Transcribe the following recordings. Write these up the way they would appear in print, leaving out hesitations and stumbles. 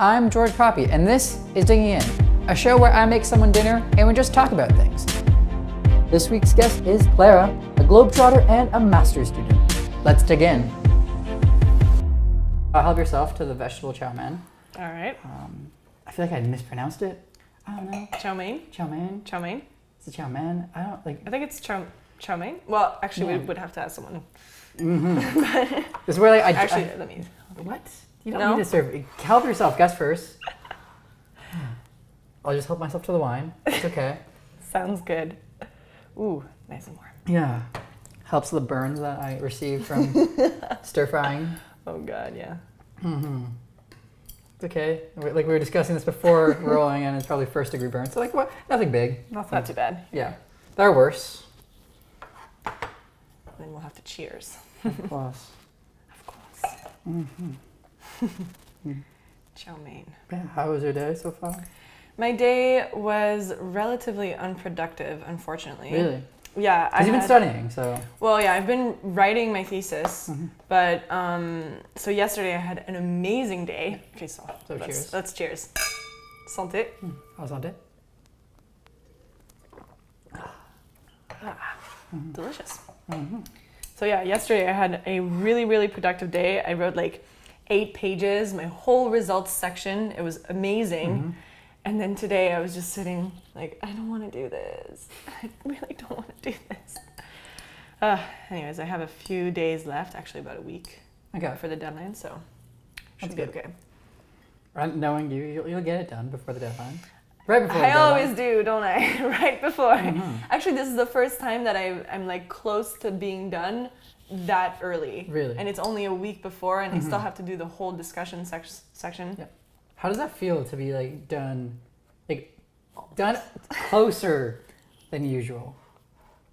I'm George Popi, and this is Digging In, a show where I make someone dinner and we just talk about things. This week's guest is Clara, a globetrotter and a master's student. Let's dig in. Help yourself to the vegetable chow mein. All right. I feel like I mispronounced it. I don't know. Chow mein. Chow mein. Chow mein. Is it chow mein? I don't like. I think it's chow mein. Well, actually, Yeah. we would have to ask someone. Mm-hmm. This is where like Let me. What? You don't need to serve. Help yourself. Guess first. I'll just help myself to the wine. It's okay. Sounds good. Ooh, nice and warm. Yeah. Helps the burns that I received from stir frying. Oh God, yeah. Mm-hmm. It's okay. Like we were discussing this before rolling, and it's probably first degree burn. So like what? Nothing big. Nothing. Not too bad. Yeah. There are worse. Then we'll have to cheers. Of course. Of course. Mm-hmm. Chow mein. Yeah. How was your day so far? My day was relatively unproductive, unfortunately. Really? Yeah. Because you've been studying, so. Well, yeah, I've been writing my thesis, Mm-hmm. but so yesterday I had an amazing day. Okay, so cheers. Let's cheers. Santé. How's that day? Delicious. Mm-hmm. So yeah, yesterday I had a really, really productive day. I wrote like 8 pages, my whole results section. It was amazing. Mm-hmm. And then today I was just sitting like, I don't want to do this. I really don't want to do this. Anyways, I have a few days left, actually about a week for the deadline, so should be okay. Knowing you'll get it done before the deadline. Right before the I deadline. always do, don't I? Right before. Mm-hmm. Actually, this is the first time that I'm like close to being done that early. Really? And it's only a week before, and I still have to do the whole discussion section. Yeah. How does that feel to be like done closer than usual?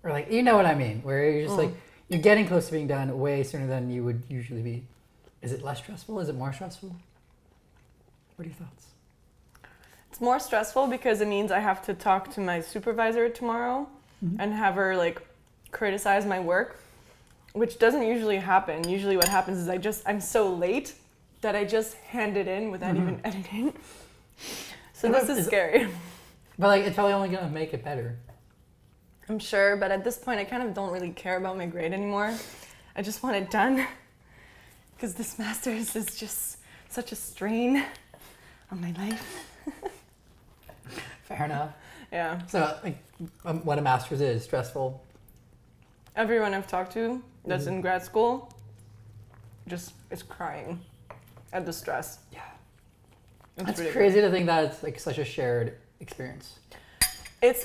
Or like, you know what I mean? Where you're just like, you're getting close to being done way sooner than you would usually be. Is it less stressful? Is it more stressful? What are your thoughts? It's more stressful because it means I have to talk to my supervisor tomorrow and have her like criticize my work, which doesn't usually happen. Usually what happens is I'm so late that I just hand it in without even editing. So this is scary. But like, it's probably only gonna make it better. I'm sure, but at this point I kind of don't really care about my grade anymore. I just want it done because this master's is just such a strain on my life. Fair enough. Yeah. So like, what a master's is, stressful. Everyone I've talked to that's in grad school just is crying at the stress. Yeah. It's It's crazy to think that it's like such a shared experience. It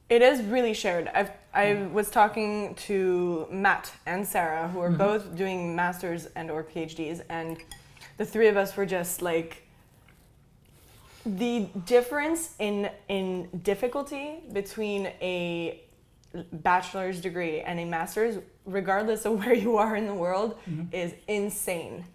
is really shared. I was talking to Matt and Sarah, who are both doing masters and or PhDs, and the three of us were just like, the difference in difficulty between a bachelor's degree and a master's, regardless of where you are in the world, is insane.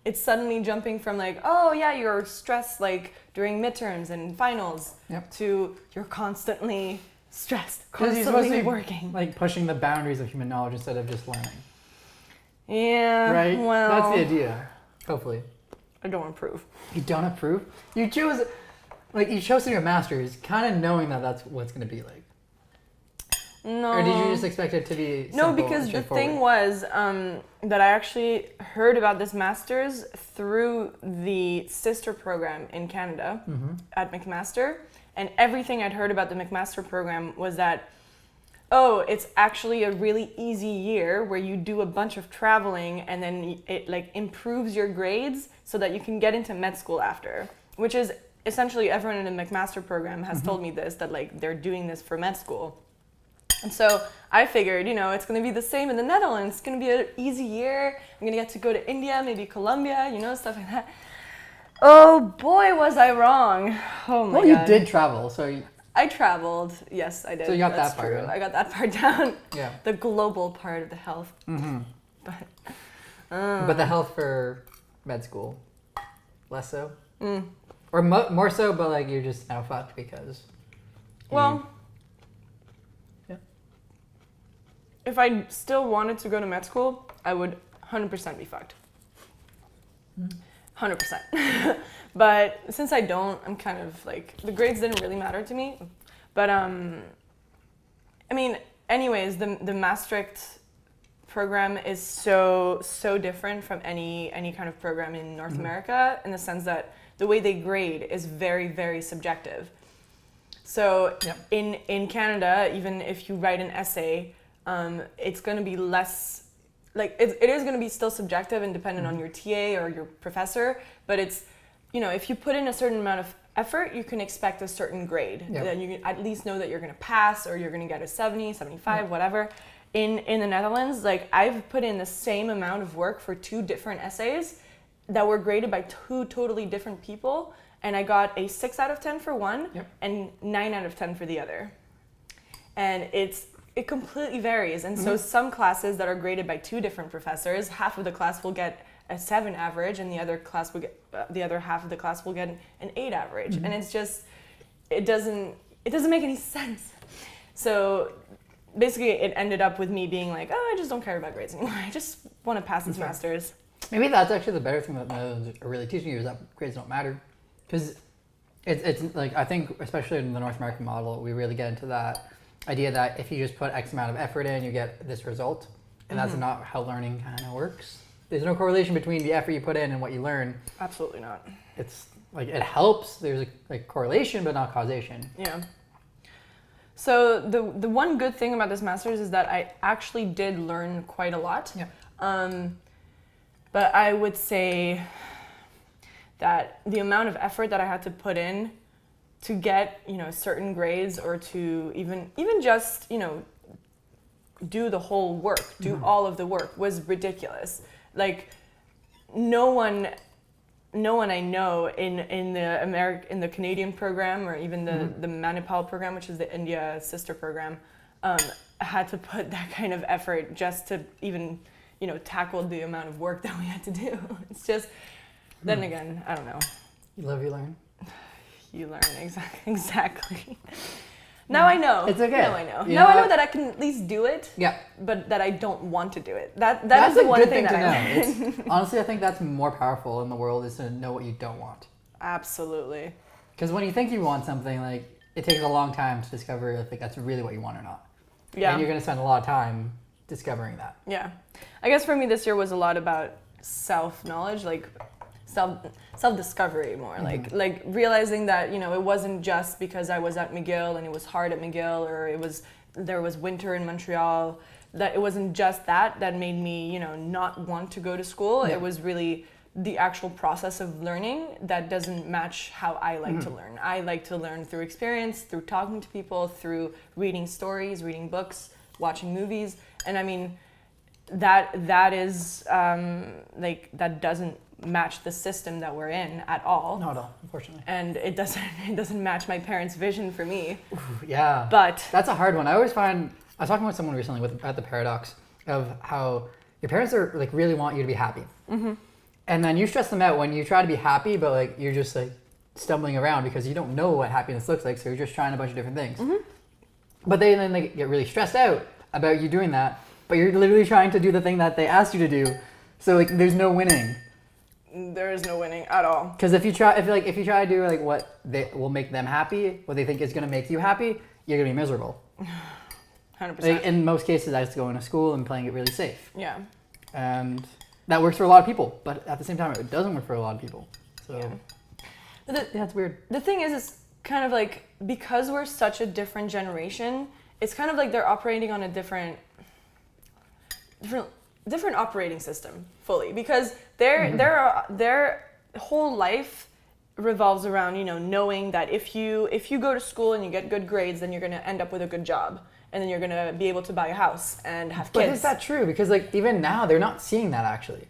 It's suddenly jumping from like, oh yeah, you're stressed like during midterms and finals, to you're constantly stressed, constantly working. Like pushing the boundaries of human knowledge instead of just learning. Yeah, Right? well, That's the idea, hopefully. I don't approve. You don't approve? You chose to do your master's kind of knowing that that's what's going to be like. No. Or did you just expect it to be simple No, because and the thing straightforward? was that I actually heard about this master's through the sister program in Canada at McMaster. And everything I'd heard about the McMaster program was that, it's actually a really easy year where you do a bunch of traveling and then it like improves your grades so that you can get into med school after, which is essentially everyone in the McMaster program has told me this, that like they're doing this for med school. And so I figured, it's going to be the same in the Netherlands. It's going to be an easy year. I'm going to get to go to India, maybe Colombia, stuff like that. Oh boy, was I wrong. Oh my God. Well, you did travel, so... I traveled. Yes, I did. So you got That's that part true. down. I got that part down. Yeah. The global part of the health. But the health for med school, less so? Or more so, but like you're just now fucked because... If I still wanted to go to med school, I would 100% be fucked. 100%. But since I don't, I'm kind of like, the grades didn't really matter to me. But I mean, anyways, the Maastricht program is so different from any kind of program in North America, in the sense that the way they grade is very subjective. So in Canada, even if you write an essay, it's going to be less, like it is going to be still subjective and dependent on your TA or your professor, but it's, you know, if you put in a certain amount of effort, you can expect a certain grade. Then you can at least know that you're going to pass, or you're going to get a 70, 75, whatever. In the Netherlands, like I've put in the same amount of work for 2 different essays that were graded by 2 totally different people, and I got a 6 out of 10 for one and 9 out of 10 for the other. And it completely varies. And so some classes that are graded by 2 different professors, half of the class will get a 7 average, and the other class will get the other half of the class will get an 8 average. And it's just, it doesn't make any sense. So basically it ended up with me being like, oh, I just don't care about grades anymore. I just want to pass this master's. Maybe that's actually the better thing that Netherlands are really teaching you, is that grades don't matter. Because it's like, I think especially in the North American model, we really get into that idea that if you just put X amount of effort in, you get this result. And that's not how learning kind of works. There's no correlation between the effort you put in and what you learn. Absolutely not. It's like, it helps. There's a correlation, but not causation. Yeah. So the one good thing about this master's is that I actually did learn quite a lot. But I would say that the amount of effort that I had to put in to get, you know, certain grades, or to even just, you know, do the whole work, do all of the work, was ridiculous. Like no one I know in the Canadian program, or even the Manipal program, which is the India sister program, had to put that kind of effort just to even, you know, tackle the amount of work that we had to do. It's just, then again, I don't know. You live, you learn. You learn, exactly. Now I know. It's okay. Now I know. You Now know I know what? that I can at least do it. Yeah. But that I don't want to do it. That's That's the a one good thing thing to that know. I learned. Honestly, I think that's more powerful in the world, is to know what you don't want. Absolutely. Because when you think you want something, like, it takes a long time to discover if that's really what you want or not. Yeah. And you're going to spend a lot of time discovering that. Yeah. I guess for me this year was a lot about self-knowledge, like self-discovery more, like realizing that, you know, it wasn't just because I was at McGill and it was hard at McGill, or there was winter in Montreal, that it wasn't just that made me, you know, not want to go to school. It was really the actual process of learning that doesn't match how I like to learn. I like to learn through experience, through talking to people, through reading stories, reading books, watching movies. And I mean, that is like, that doesn't match the system that we're in at all. Not at all, unfortunately. And it doesn't match my parents' vision for me. Ooh, yeah. But that's a hard one. I always find, I was talking with someone recently at the paradox of how your parents are like really want you to be happy. And then you stress them out when you try to be happy, but like you're just like stumbling around because you don't know what happiness looks like, so you're just trying a bunch of different things. But then they get really stressed out about you doing that, but you're literally trying to do the thing that they asked you to do. So like there's no winning. There is no winning at all. Because if you try to do like what will make them happy, what they think is going to make you happy, you're going to be miserable. 100%. Like, in most cases, I just going to school and playing it really safe. Yeah. And that works for a lot of people, but at the same time, it doesn't work for a lot of people. So Yeah, it's weird. The thing is, it's kind of like, because we're such a different generation, it's kind of like they're operating on a different operating system fully, because their whole life revolves around, you know, knowing that if you go to school and you get good grades, then you're going to end up with a good job, and then you're going to be able to buy a house and have kids. But is that true? Because like even now they're not seeing that actually,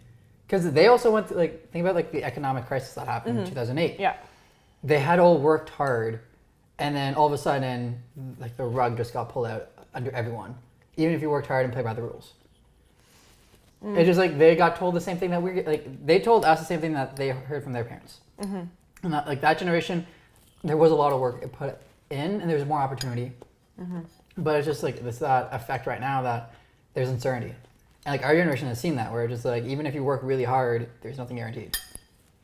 because they also went through, like, think about like the economic crisis that happened in 2008. Yeah. They had all worked hard, and then all of a sudden, like the rug just got pulled out under everyone, even if you worked hard and played by the rules. It's just like they got told the same thing that they told us the same thing that they heard from their parents. And that, like, that generation, there was a lot of work put in, and there's more opportunity. But it's just like it's that effect right now that there's uncertainty, and like our generation has seen that, where it's just like even if you work really hard, there's nothing guaranteed.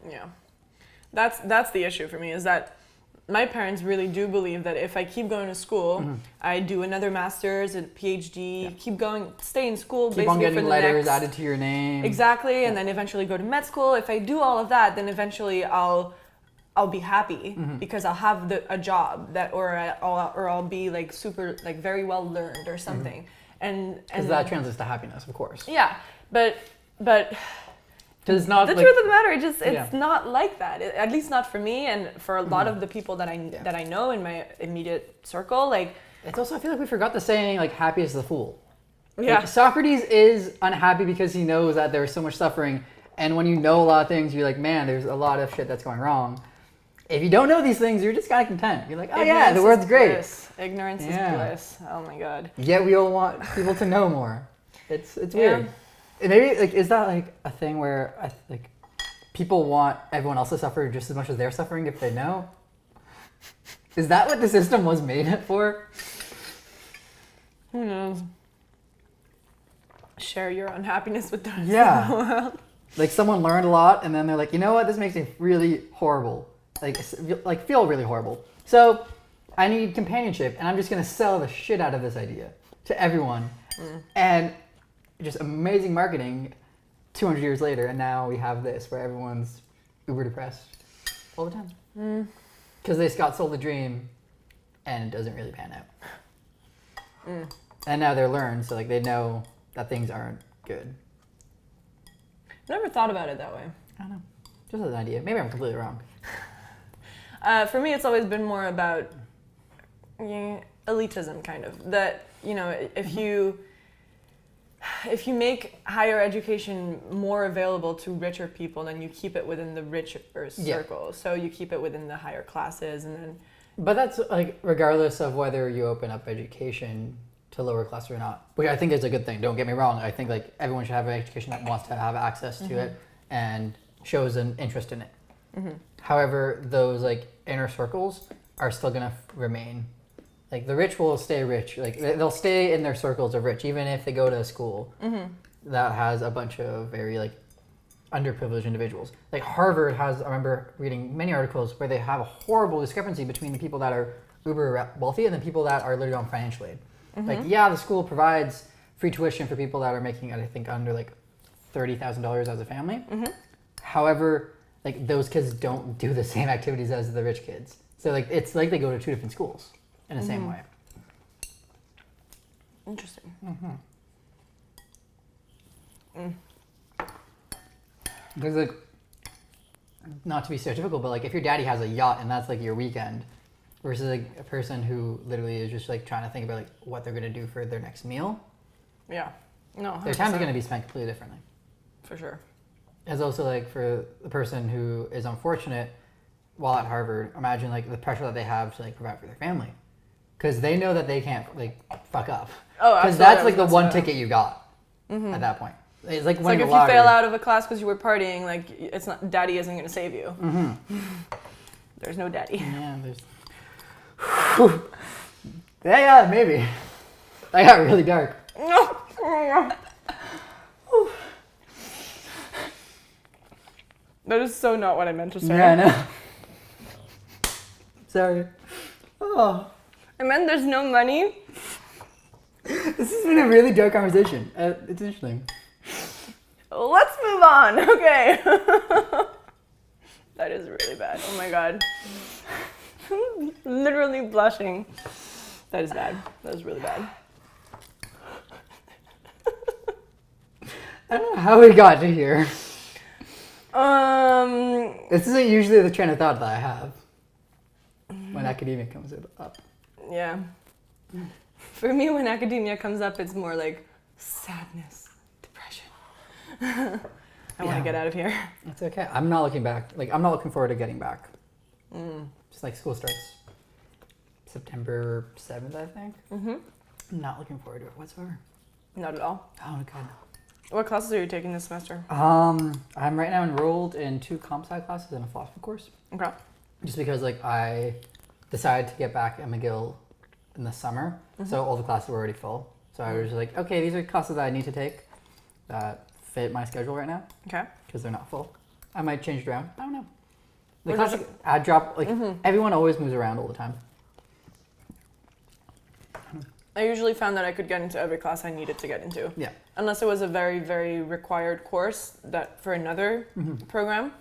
Yeah. That's the issue for me, is that my parents really do believe that if I keep going to school, I do another master's, a PhD, keep going, stay in school, Keep basically on getting for the letters next, added to your name. exactly, and then eventually go to med school. If I do all of that, then eventually I'll be happy because I'll have a job that, or I'll be like super, like very well learned or something, and that translates to happiness, of course. yeah, but. It's not the like, truth of the matter, it's not like that. At least not for me, and for a lot of the people that I know in my immediate circle. Like, it's also, I feel like we forgot the saying, like, happy is the fool. yeah, Like, Socrates is unhappy because he knows that there's so much suffering, and when you know a lot of things, you're like, man, there's a lot of shit that's going wrong. If you don't know these things, you're just kind of content. You're like, oh yeah, the world's great. Bliss. Ignorance is bliss. Oh my god. Yet we all want people to know more. It's weird. And maybe, like, is that like a thing where like people want everyone else to suffer just as much as they're suffering if they know? Is that what the system was made for? Who knows? Share your unhappiness with the rest of the world. Like, someone learned a lot, and then they're like, you know what? This makes me really horrible. Like feel really horrible. So I need companionship, and I'm just gonna sell the shit out of this idea to everyone. And just amazing marketing 200 years later, and now we have this where everyone's uber depressed all the time. Because they got sold a dream, and it doesn't really pan out. And now they're learned, so like they know that things aren't good. Never thought about it that way. I don't know. Just as an idea. Maybe I'm completely wrong. For me, it's always been more about elitism, kind of. That, if you make higher education more available to richer people, then you keep it within the richer circle. So you keep it within the higher classes, and then. But that's like regardless of whether you open up education to lower class or not, which I think is a good thing. Don't get me wrong. I think like everyone should have an education that wants to have access to it and shows an interest in it. However, those like inner circles are still gonna remain. Like the rich will stay rich. Like they'll stay in their circles of rich, even if they go to a school that has a bunch of very like underprivileged individuals. Like Harvard has, I remember reading many articles where they have a horrible discrepancy between the people that are uber wealthy and the people that are literally on financial aid. Like, yeah, the school provides free tuition for people that are making, I think, under like $30,000 as a family. However, like those kids don't do the same activities as the rich kids. So like it's like they go to two different schools in the same way. Interesting. Because like, not to be stereotypical, but like if your daddy has a yacht and that's like your weekend, versus like a person who literally is just like trying to think about like what they're gonna do for their next meal. Yeah. No. 100%. Their time's gonna be spent completely differently. For sure. As also like for the person who is unfortunate while at Harvard, imagine like the pressure that they have to like provide for their family, because they know that they can't like fuck up. Oh, because that's like the one ticket you got at that point. It's like if you fail out of a class because you were partying, like it's not, daddy isn't going to save you. There's no daddy. Yeah, there's. Yeah, maybe. That got really dark. That is so not what I meant to say. Yeah, I know. Sorry. Oh. I meant there's no money. This has been a really dark conversation. It's interesting. Let's move on. Okay. That is really bad. Oh my god. Literally blushing. That is bad. That is really bad. I don't know how we got to here. This isn't usually the train of thought that I have when academia comes up. Yeah. For me, when academia comes up, it's more like sadness, depression. I want to get out of here. It's okay. I'm not looking back. Like, I'm not looking forward to getting back. Just like school starts September 7th, I think. I'm not looking forward to it whatsoever. Not at all. Oh, God. What classes are you taking this semester? I'm right now enrolled in 2 comp sci classes and a philosophy course. Okay. Just because like I decided to get back at McGill in the summer, so all the classes were already full. So I was like, okay, these are classes that I need to take that fit my schedule right now. Okay. Because they're not full. I might change it around. I don't know. The Was classic ad drop, like everyone always moves around all the time. I usually found that I could get into every class I needed to get into. Yeah. Unless it was a very, very required course that for another program.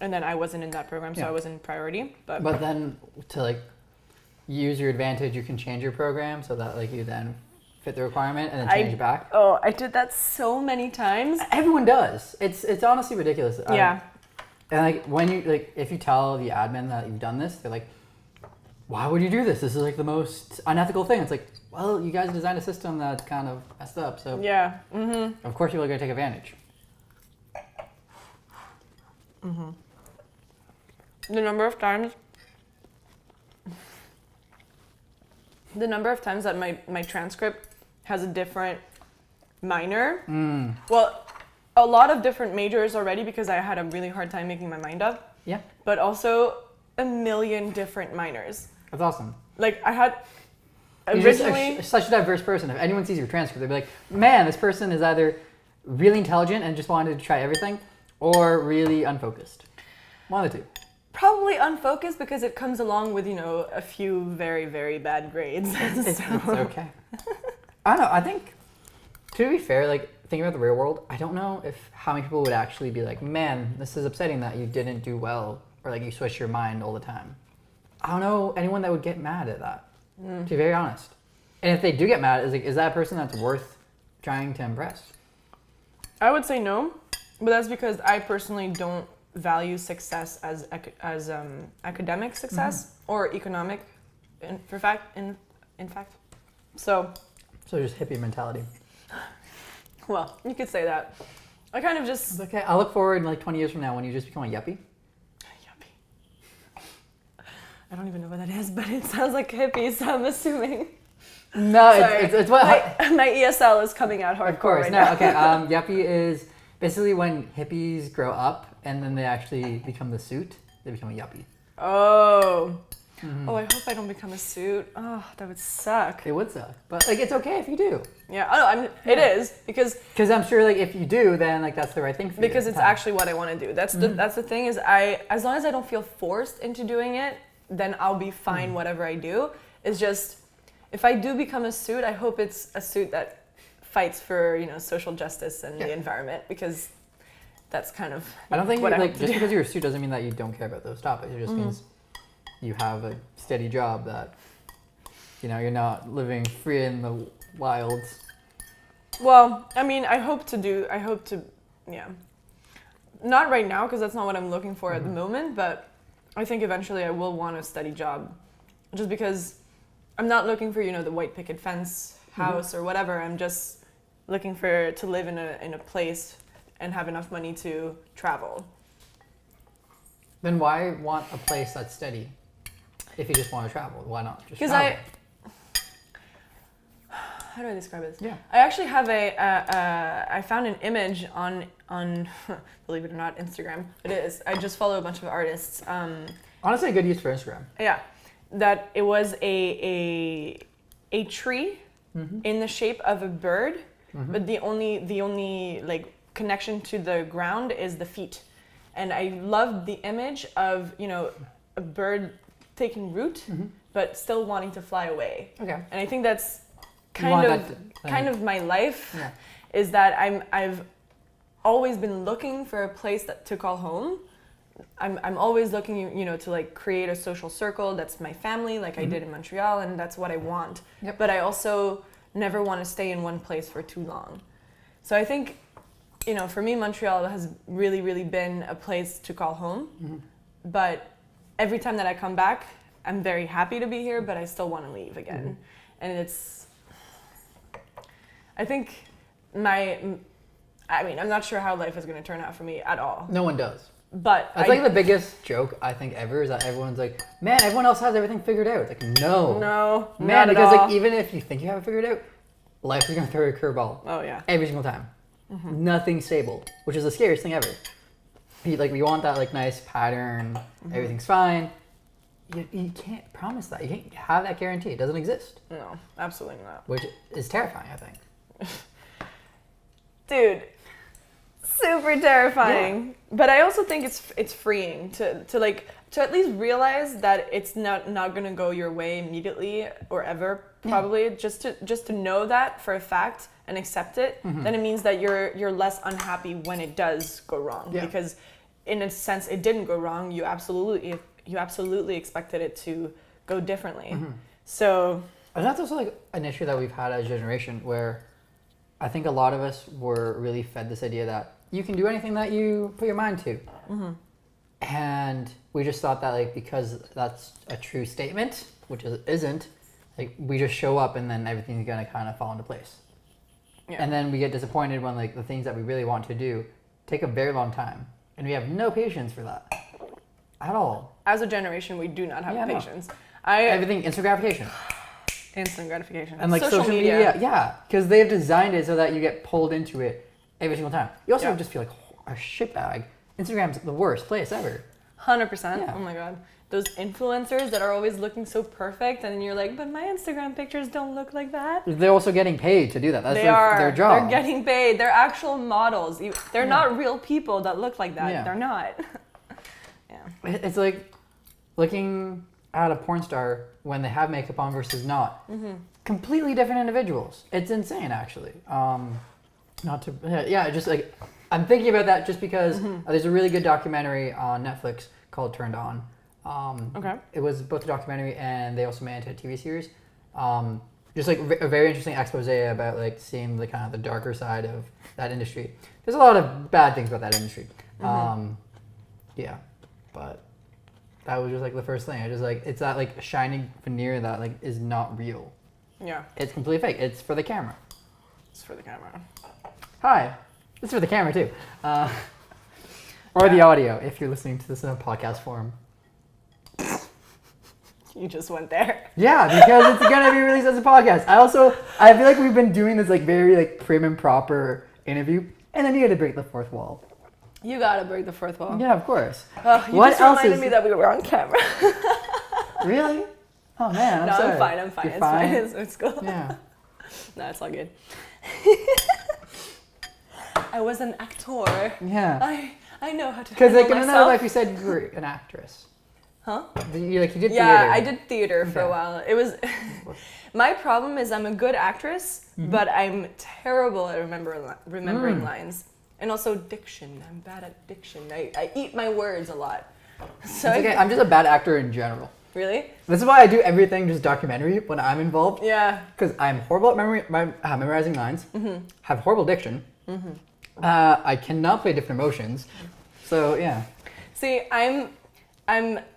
And then I wasn't in that program, so I wasn't priority. But then to like use your advantage, you can change your program so that like you then fit the requirement and then change it back. Oh, I did that so many times. Everyone does. It's honestly ridiculous. Yeah. And like when you like if you tell the admin that you've done this, they're like, why would you do this? This is like the most unethical thing. It's like, well, you guys designed a system that's kind of messed up, so Yeah. of course people are gonna take advantage. The number of times that my transcript has a different minor. Well, a lot of different majors already because I had a really hard time making my mind up. Yeah, But also a million different minors. that's awesome. Like I had You're originally just such a diverse person. If anyone sees your transcript, they'll be like, man, this person is either really intelligent and just wanted to try everything, or really unfocused. One of the two. probably unfocused because it comes along with, a few very, very bad grades. It's okay. I don't know. I think, to be fair, like thinking about the real world, I don't know if how many people would actually be like, man, this is upsetting that you didn't do well, or like you switch your mind all the time. I don't know anyone that would get mad at that, to be very honest. And if they do get mad, is that a person that's worth trying to impress? I would say no, but that's because I personally don't value success as academic success or economic, in fact. So just hippie mentality. well, you could say that. I kind of just Okay, I look forward in like 20 years from now when you just become a yuppie. yuppie. I don't even know what that is, but it sounds like hippies, so I'm assuming. No, Sorry. it's what. My ESL is coming out hardcore Of course, right no. now. Okay, yuppie is basically when hippies grow up and then they actually become the suit. They become a yuppie. Oh. Oh, I hope I don't become a suit. Oh, that would suck. It would suck, but like it's okay if you do. Yeah, I know. It is because I'm sure like if you do, then like that's the right thing for you. because it's actually what I want to do. That's the thing is as long as I don't feel forced into doing it, then I'll be fine whatever I do. It's just if I do become a suit, I hope it's a suit that fights for, social justice and the environment because that's kind of I don't think what I like hope to just do. because you're a suit doesn't mean that you don't care about those topics. It just means you have a steady job that you're not living free in the wilds. Well, I mean, I hope to, yeah. Not right now because that's not what I'm looking for at the moment, but I think eventually I will want a steady job just because I'm not looking for, the white picket fence house or whatever. I'm just looking to live in a place and have enough money to travel. Then why want a place that's steady? If you just want to travel, why not just Because travel? how do I describe this? Yeah. I actually have I found an image on believe it or not, Instagram. It is. I just follow a bunch of artists. Honestly, a good use for Instagram. Yeah, that it was a tree in the shape of a bird, but the only like connection to the ground is the feet, and I loved the image of a bird taking root, but still wanting to fly away. Okay. And I think that's want kind of my life, Yeah. is that I've always been looking for a place to call home. I'm always looking, to like create a social circle that's my family, like I did in Montreal, and that's what I want. Yep. But I also never want to stay in one place for too long. So I think, for me, Montreal has really, really been a place to call home. But every time that I come back, I'm very happy to be here, but I still want to leave again. And I think I'm not sure how life is going to turn out for me at all. No one does. But That's like the biggest joke I think ever is that everyone's like, man, everyone else has everything figured out. It's like, no. No, Man, not because at all. like even if you think you have it figured out, life is gonna throw you a curveball. Oh yeah. Every single time. Nothing stable, which is the scariest thing ever. We want that like nice pattern, everything's fine. You can't promise that. You can't have that guarantee. It doesn't exist. No, absolutely not. Which is terrifying, I think. Dude, Super terrifying. Yeah. But I also think it's freeing to at least realize that it's not gonna go your way immediately or ever, probably. Yeah. Just to know that for a fact and accept it, then it means that you're less unhappy when it does go wrong. Yeah. Because in a sense it didn't go wrong. You absolutely expected it to go differently. So, and that's also like an issue that we've had as a generation, where I think a lot of us were really fed this idea that you can do anything that you put your mind to. And we just thought that, like, because that's a true statement, which isn't, like, we just show up and then everything's gonna kind of fall into place. Yeah. And then we get disappointed when, like, the things that we really want to do take a very long time, and we have no patience for that at all. As a generation, we do not have patience. Everything instant gratification. Instant gratification. And like social media. Yeah, because they've designed it so that you get pulled into it every single time. You also just feel like a shitbag. Instagram's the worst place ever. 100%. Yeah. Oh my god. Those influencers that are always looking so perfect, and then you're like, but my Instagram pictures don't look like that. They're also getting paid to do that. That's their job. They're getting paid. They're actual models. They're not real people that look like that. Yeah. They're not. It's like looking at a porn star when they have makeup on versus not. Completely different individuals. It's insane, actually. Just like, I'm thinking about that just because there's a really good documentary on Netflix called Turned On. It was both a documentary and they also made it into a TV series. Just like a very interesting expose about like seeing the kind of the darker side of that industry. There's a lot of bad things about that industry. But that was just like the first thing. I just like, it's that like shining veneer that like is not real. Yeah. It's completely fake. It's for the camera. It's for the camera. Hi. It's for the camera too. Or the audio if you're listening to this in a podcast form. You just went there. Yeah, because it's gonna be released as a podcast. I feel like we've been doing this like very like prim and proper interview, and then you had to break the fourth wall. You gotta break the fourth wall. Yeah, of course. You just reminded me that we were on camera. Really? Oh man, I'm sorry. I'm fine. You're fine? It's cool. Yeah. No, it's all good. I was an actor. Yeah. I know how to. Because like in another life, you said you were an actress. Huh? You did theater. Yeah, I did theater for a while. It was. My problem is I'm a good actress, but I'm terrible at remembering lines. And also diction. I'm bad at diction. I eat my words a lot. So it's okay. I'm just a bad actor in general. Really? This is why I do everything just documentary when I'm involved. Yeah. Because I'm horrible at memorizing lines, have horrible diction. I cannot play different emotions. So yeah. See, I'm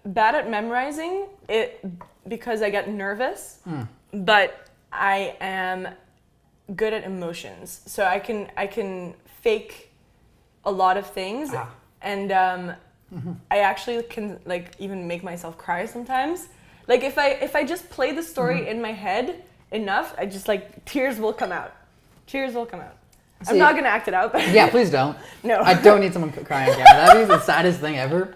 bad at memorizing it because I get nervous, but I am good at emotions. So I can fake a lot of things, and I actually can like even make myself cry sometimes. Like if I just play the story in my head enough, I just like tears will come out. Tears will come out. See, I'm not gonna act it out. But yeah, please don't. No. I don't need someone crying on camera. That is the saddest thing ever.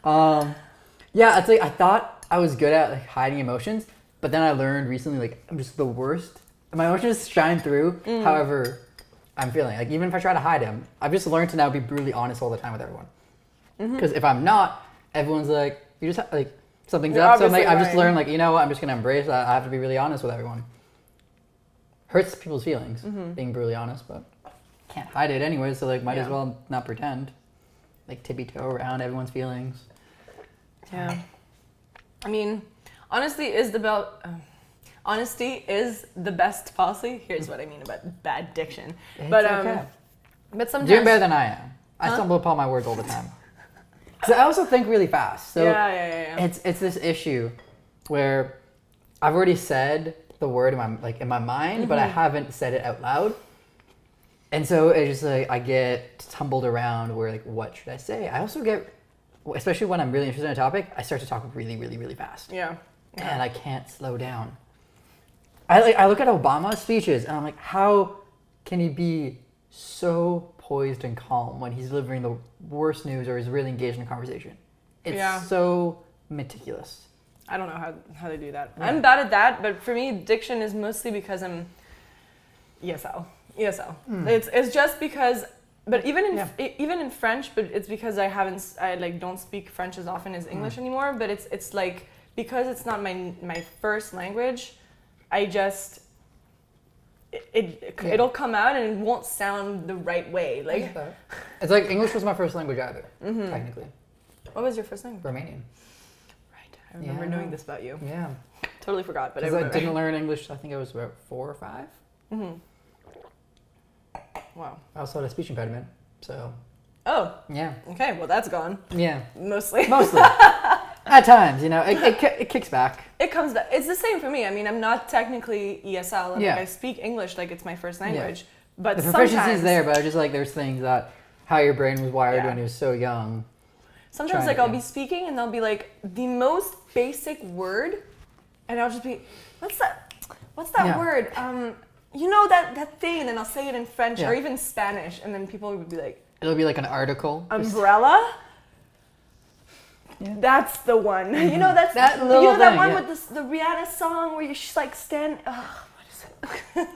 Yeah, it's like I thought I was good at like hiding emotions, but then I learned recently like I'm just the worst. My emotions shine through. However, I'm feeling like even if I try to hide them, I've just learned to now be brutally honest all the time with everyone. Because if I'm not, everyone's like, you just like something's up. So I'm like, I've just learned like, you know what? I'm just gonna embrace that. I have to be really honest with everyone. Hurts people's feelings being brutally honest, but can't hide it anyway. So like, might as well not pretend. Like tippy toe around everyone's feelings. Yeah. I mean, honesty is the best policy. Here's what I mean about bad diction. But sometimes doing better than I am. I stumble upon my words all the time. Because I also think really fast. So yeah. It's this issue where I've already said the word in my mind, but I haven't said it out loud. And so it's just like I get tumbled around where like, what should I say? I also get, especially when I'm really interested in a topic, I start to talk really, really, really fast. Yeah. And I can't slow down. I look at Obama's speeches and I'm like, how can he be so poised and calm when he's delivering the worst news or is really engaged in a conversation? It's so meticulous. I don't know how they do that. Yeah. I'm bad at that, but for me, diction is mostly because I'm ESL. It's just because But even in Yeah. even in French, but it's because I like don't speak French as often as English anymore. But it's like because it's not my first language, I just it'll come out and it won't sound the right way. I Like get that. It's like English was my first language either, technically. what was your first language? Romanian. Right, I remember Yeah, I knowing know. this about you. Yeah. Totally forgot, but I Because I remember. didn't learn English, I think I was about 4 or 5. Wow. I also had a speech impediment, so Oh, yeah. okay. Well, that's gone Yeah. mostly. Mostly. At times, it kicks back. It comes back. It's the same for me. I mean, I'm not technically ESL. Yeah. Like I speak English like it's my first language. But The proficiency's sometimes, there, but I just like there's things that how your brain was wired Yeah. when you was so young. sometimes trying like to- I'll be speaking and they'll be like the most basic word, and I'll just be, what's that? What's that Yeah. word? You know that thing, and then I'll say it in French or Yeah. even Spanish, and then people would be like, It'll be like an article. just- umbrella. Yeah. That's the one. You know that's That you little know that thing, one yeah. with the Rihanna song where you just like stand. What is it?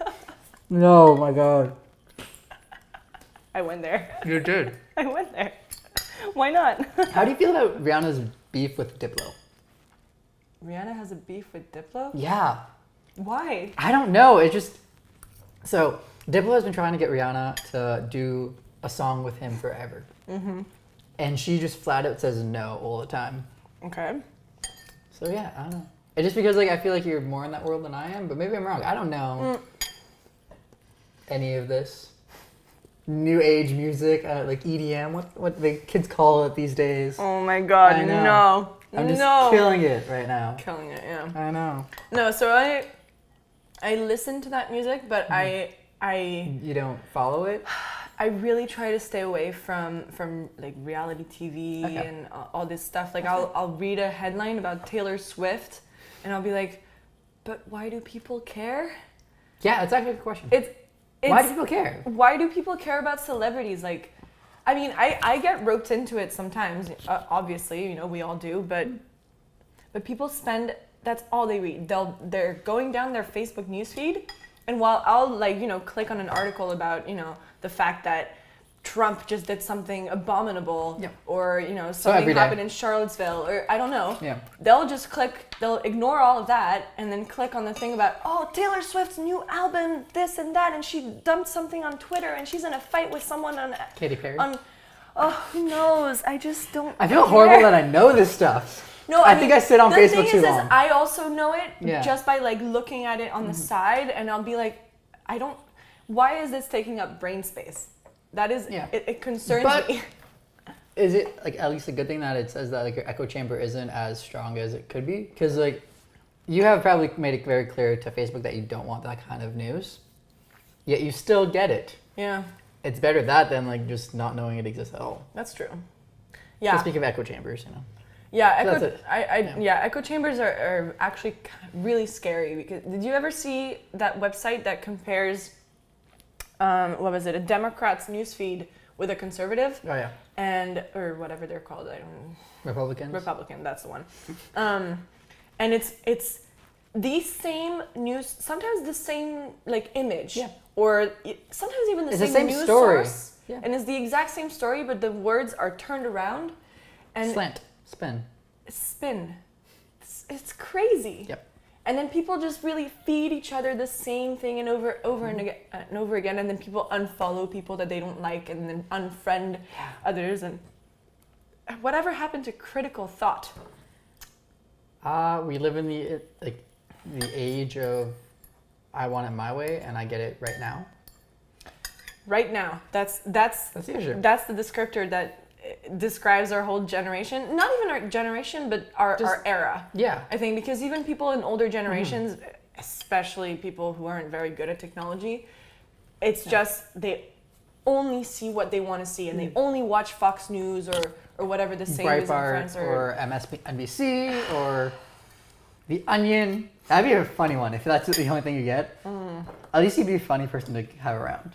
No, my God. I went there. You did. I went there. Why not? How do you feel about Rihanna's beef with Diplo? Rihanna has a beef with Diplo? Yeah. Why? I don't know. It's just so Diplo has been trying to get Rihanna to do a song with him forever, and she just flat out says no all the time. Okay. So yeah, I don't know. It's just because like I feel like you're more in that world than I am, but maybe I'm wrong. I don't know any of this new age music, like EDM, what the kids call it these days. Oh my god, I know. no. I'm just no. killing it right now. Killing it, yeah. I know. No, so I listen to that music, but I You don't follow it? really try to stay away from like reality TV Okay. and all this stuff. Like I'll read a headline about Taylor Swift, and I'll be like, but why do people care? Yeah, it's actually a good question. It's Why do people care? Why do people care about celebrities? Like, I mean, I get roped into it sometimes. Obviously, we all do. But people spend. That's all they read. They're going down their Facebook newsfeed, and while I'll click on an article about the fact that Trump just did something abominable, Yeah. or every something day. happened in Charlottesville, or I don't know. Yeah. They'll ignore all of that and then click on the thing about, oh, Taylor Swift's new album, this and that, and she dumped something on Twitter and she's in a fight with someone Katy Perry? oh, who knows? I just don't I feel care. horrible that I know this stuff. No, I mean, think I sit on the Facebook thing too is, long. I also know it Yeah. just by looking at it on the side, and I'll be like, why is this taking up brain space? That is, Yeah. it concerns But- me. Is it at least a good thing that it says that your echo chamber isn't as strong as it could be? Because you have probably made it very clear to Facebook that you don't want that kind of news, yet you still get it. Yeah, It's better that than just not knowing it exists at all. that's true. So Yeah. speaking of echo chambers, Yeah, So echo. that's it. Yeah, echo chambers are actually really scary because did you ever see that website that compares, what was it, a Democrat's newsfeed with a conservative Oh yeah, or whatever they're called? I don't know. Republicans. Republican, that's the one. And it's the same news, sometimes the same image, Yeah. or sometimes even It's the the same same news story. source, Yeah. and it's the exact same story, but the words are turned around and Slant, spin. spin. It's crazy. Yep. And then people just really feed each other the same thing and over and over again, and then people unfollow people that they don't like, and then unfriend others. And whatever happened to critical thought? We live in the age of I want it my way and I get it right now. Right now, that's That's the issue. that's the descriptor that describes our whole generation. Not even our generation, but our era. Yeah. I think because even people in older generations, especially people who aren't very good at technology, it's just they only see what they want to see, and they only watch Fox News or whatever the same is in France Breitbart or MSNBC or The Onion. That'd be a funny one if that's the only thing you get. At least you'd be a funny person to have around.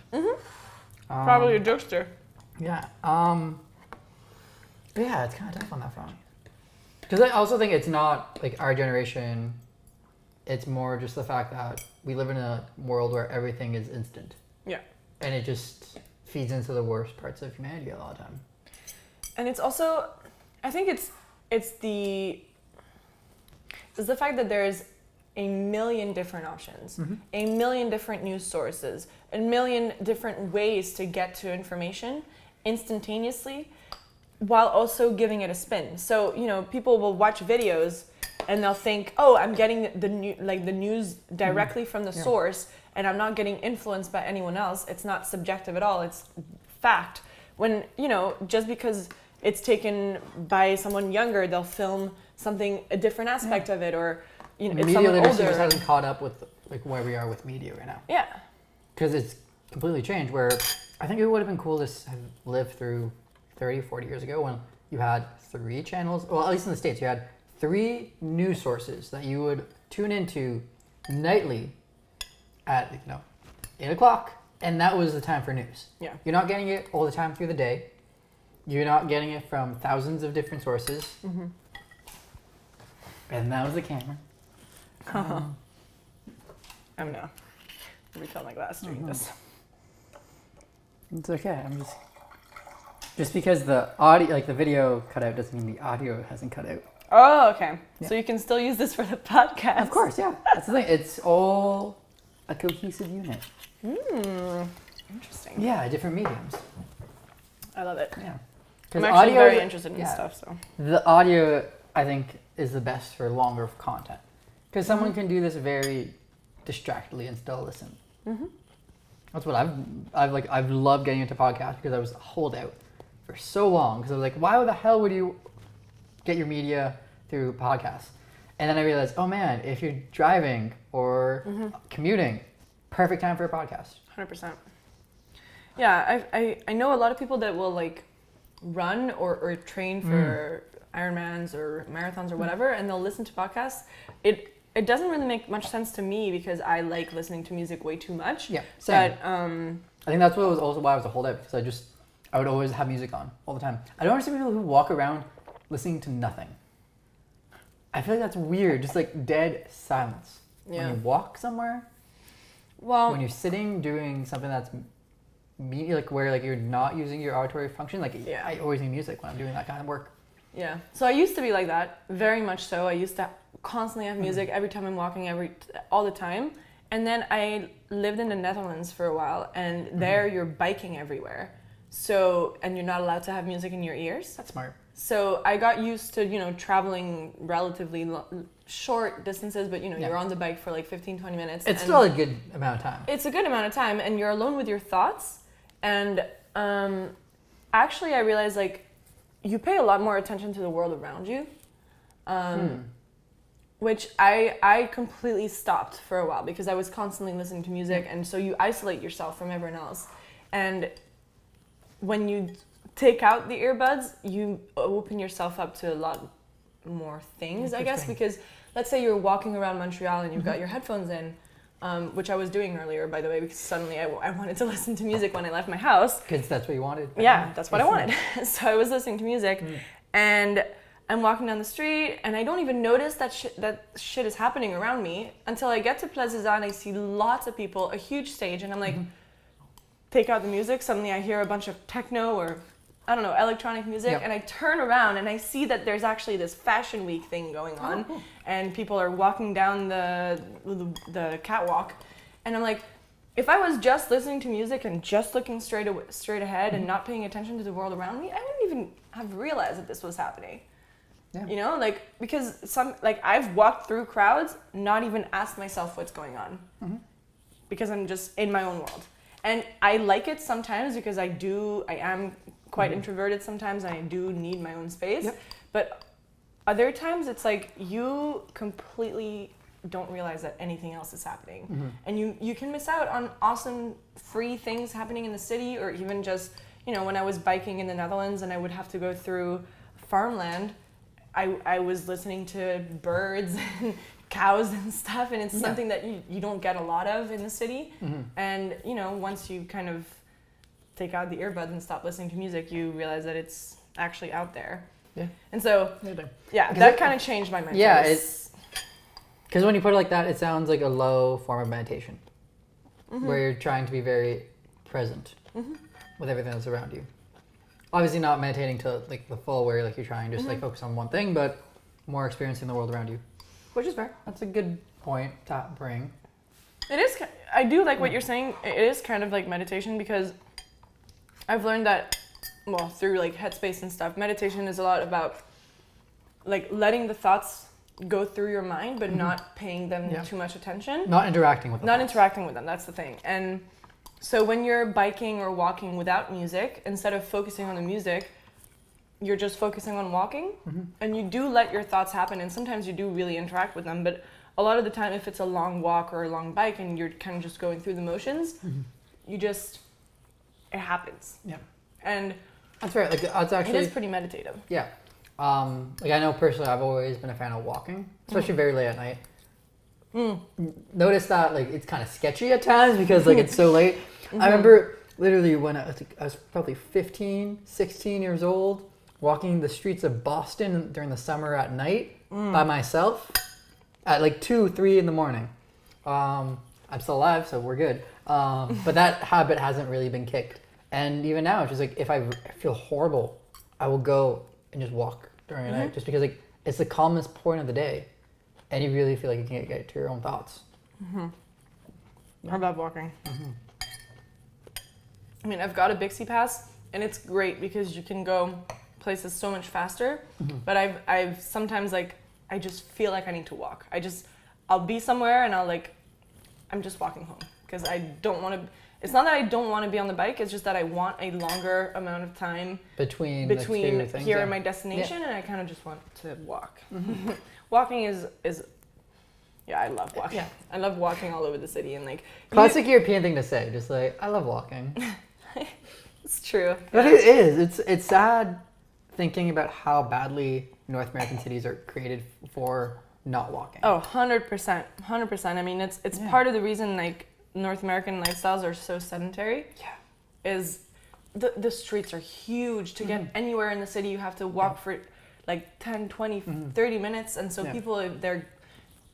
probably a jokester. Yeah. But yeah, it's kind of tough on that front. Because I also think it's not our generation. It's more just the fact that we live in a world where everything is instant. Yeah. And it just feeds into the worst parts of humanity a lot of time. And it's also, I think it's the fact that there's a million different options, a million different news sources, a million different ways to get to information instantaneously, while also giving it a spin. So, you know, people will watch videos and they'll think, oh, I'm getting the news directly from the source, and I'm not getting influenced by anyone else. It's not subjective at all. It's fact. When, you know, just because it's taken by someone younger, they'll film a different aspect of it, or, you know, it's media someone literacy older. just hasn't caught up with like where we are with media right now. Yeah. Because it's completely changed. Where I think it would have been cool to have lived through 30, 40 years ago when you had 3 channels. Well, at least in the States, you had 3 news sources that you would tune into nightly at 8 o'clock, and that was the time for news. Yeah. You're not getting it all the time through the day. You're not getting it from thousands of different sources. And that was the camera. I'm no. Refill my glass during this. It's okay. I'm just because the audio, like the video cut out, doesn't mean the audio hasn't cut out. Oh, okay. Yeah. So you can still use this for the podcast. Of course, yeah. That's the thing. It's all a cohesive unit. Interesting. Yeah, different mediums. I love it. Yeah. I'm actually very interested in this stuff. So The audio, I think, is the best for longer content. Because someone can do this very distractedly and still listen. That's what I've loved getting into podcasts, because I was a holdout for so long. Because I was like, why the hell would you get your media through podcasts? And then I realized, oh man, if you're driving or commuting, perfect time for a podcast. 100%. Yeah, I know a lot of people that will like run or train for Ironmans or marathons or whatever, and they'll listen to podcasts. It doesn't really make much sense to me, because I like listening to music way too much. Yeah, same. But I think that's what was also why I was a holdout, because I would always have music on all the time. I don't understand people who walk around listening to nothing. I feel like that's weird, just like dead silence. Yeah. When you walk somewhere, when you're sitting doing something that's where you're not using your auditory function, I always need music when I'm doing that kind of work. Yeah. So I used to be like that, very much so. I used to constantly have music every time I'm walking, all the time. And then I lived in the Netherlands for a while, and there you're biking everywhere. So, and you're not allowed to have music in your ears. That's smart. So I got used to, traveling relatively short distances, but you're on the bike for like 15, 20 minutes. It's still a good amount of time. It's a good amount of time, and you're alone with your thoughts. And actually I realized you pay a lot more attention to the world around you, which I completely stopped for a while, because I was constantly listening to music, and so you isolate yourself from everyone else. And when you take out the earbuds, you open yourself up to a lot more things, I guess, because let's say you're walking around Montreal and you've got your headphones in, which I was doing earlier, by the way, because suddenly I wanted to listen to music when I left my house. Because that's what you wanted. Yeah, that's what I wanted. So I was listening to music, and I'm walking down the street, and I don't even notice that shit is happening around me until I get to Place des Arts and I see lots of people, a huge stage, and I'm like, take out the music. Suddenly I hear a bunch of techno or, I don't know, electronic music, and I turn around and I see that there's actually this fashion week thing going on, and people are walking down the catwalk, and I'm like, if I was just listening to music and just looking straight ahead and not paying attention to the world around me, I wouldn't even have realized that this was happening. Yeah. Because I've walked through crowds, not even asked myself what's going on, because I'm just in my own world. And I like it sometimes, because I am quite introverted sometimes, and I do need my own space. Yep. But other times it's like you completely don't realize that anything else is happening. And you can miss out on awesome free things happening in the city, or even just, when I was biking in the Netherlands and I would have to go through farmland, I was listening to birds and cows and stuff, and it's something that you don't get a lot of in the city. And once you kind of take out the earbuds and stop listening to music, you realize that it's actually out there. Yeah. And so that kind of changed my mindset. Yeah, it's because when you put it like that, it sounds like a low form of meditation, where you're trying to be very present. with everything that's around you. Obviously not meditating to like the full where like you're trying to just like focus on one thing, but more experiencing the world around you. Which is fair. That's a good point to bring. It is. I do like what you're saying. It is kind of like meditation because I've learned that, well, through like Headspace and stuff, meditation is a lot about like letting the thoughts go through your mind, but not paying them too much attention. Not interacting with them. Not interacting with them. That's the thing. And so when you're biking or walking without music, instead of focusing on the music, you're just focusing on walking, and you do let your thoughts happen, and sometimes you do really interact with them, but a lot of the time, if it's a long walk or a long bike and you're kind of just going through the motions, it happens. Yeah. And that's right. Like that's actually, it is pretty meditative. Yeah. Like I know personally, I've always been a fan of walking, especially very late at night. Notice that like it's kind of sketchy at times because like it's so late. I remember literally when I was probably 15, 16 years old, walking the streets of Boston during the summer at night by myself at like 2, 3 in the morning. I'm still alive, so we're good. But that habit hasn't really been kicked. And even now, it's just like if I feel horrible, I will go and just walk during the night, just because like it's the calmest point of the day, and you really feel like you can get to your own thoughts. I love walking. I mean, I've got a Bixi pass, and it's great because you can go places so much faster. But I've sometimes like I just feel like I need to walk. I'll be somewhere and I'm just walking home because I don't want to. It's not that I don't want to be on the bike. It's just that I want a longer amount of time between here and my destination, and I kind of just want to walk. Walking is yeah, I love walking. Yeah. I love walking all over the city and like classic European thing to say. Just like I love walking. It's true. But it is. It's sad thinking about how badly North American cities are created for not walking. Oh, 100%. 100%. I mean, it's part of the reason like North American lifestyles are so sedentary. Yeah. Is the streets are huge. To get anywhere in the city, you have to walk for like 10, 20, 30 minutes. And so people, the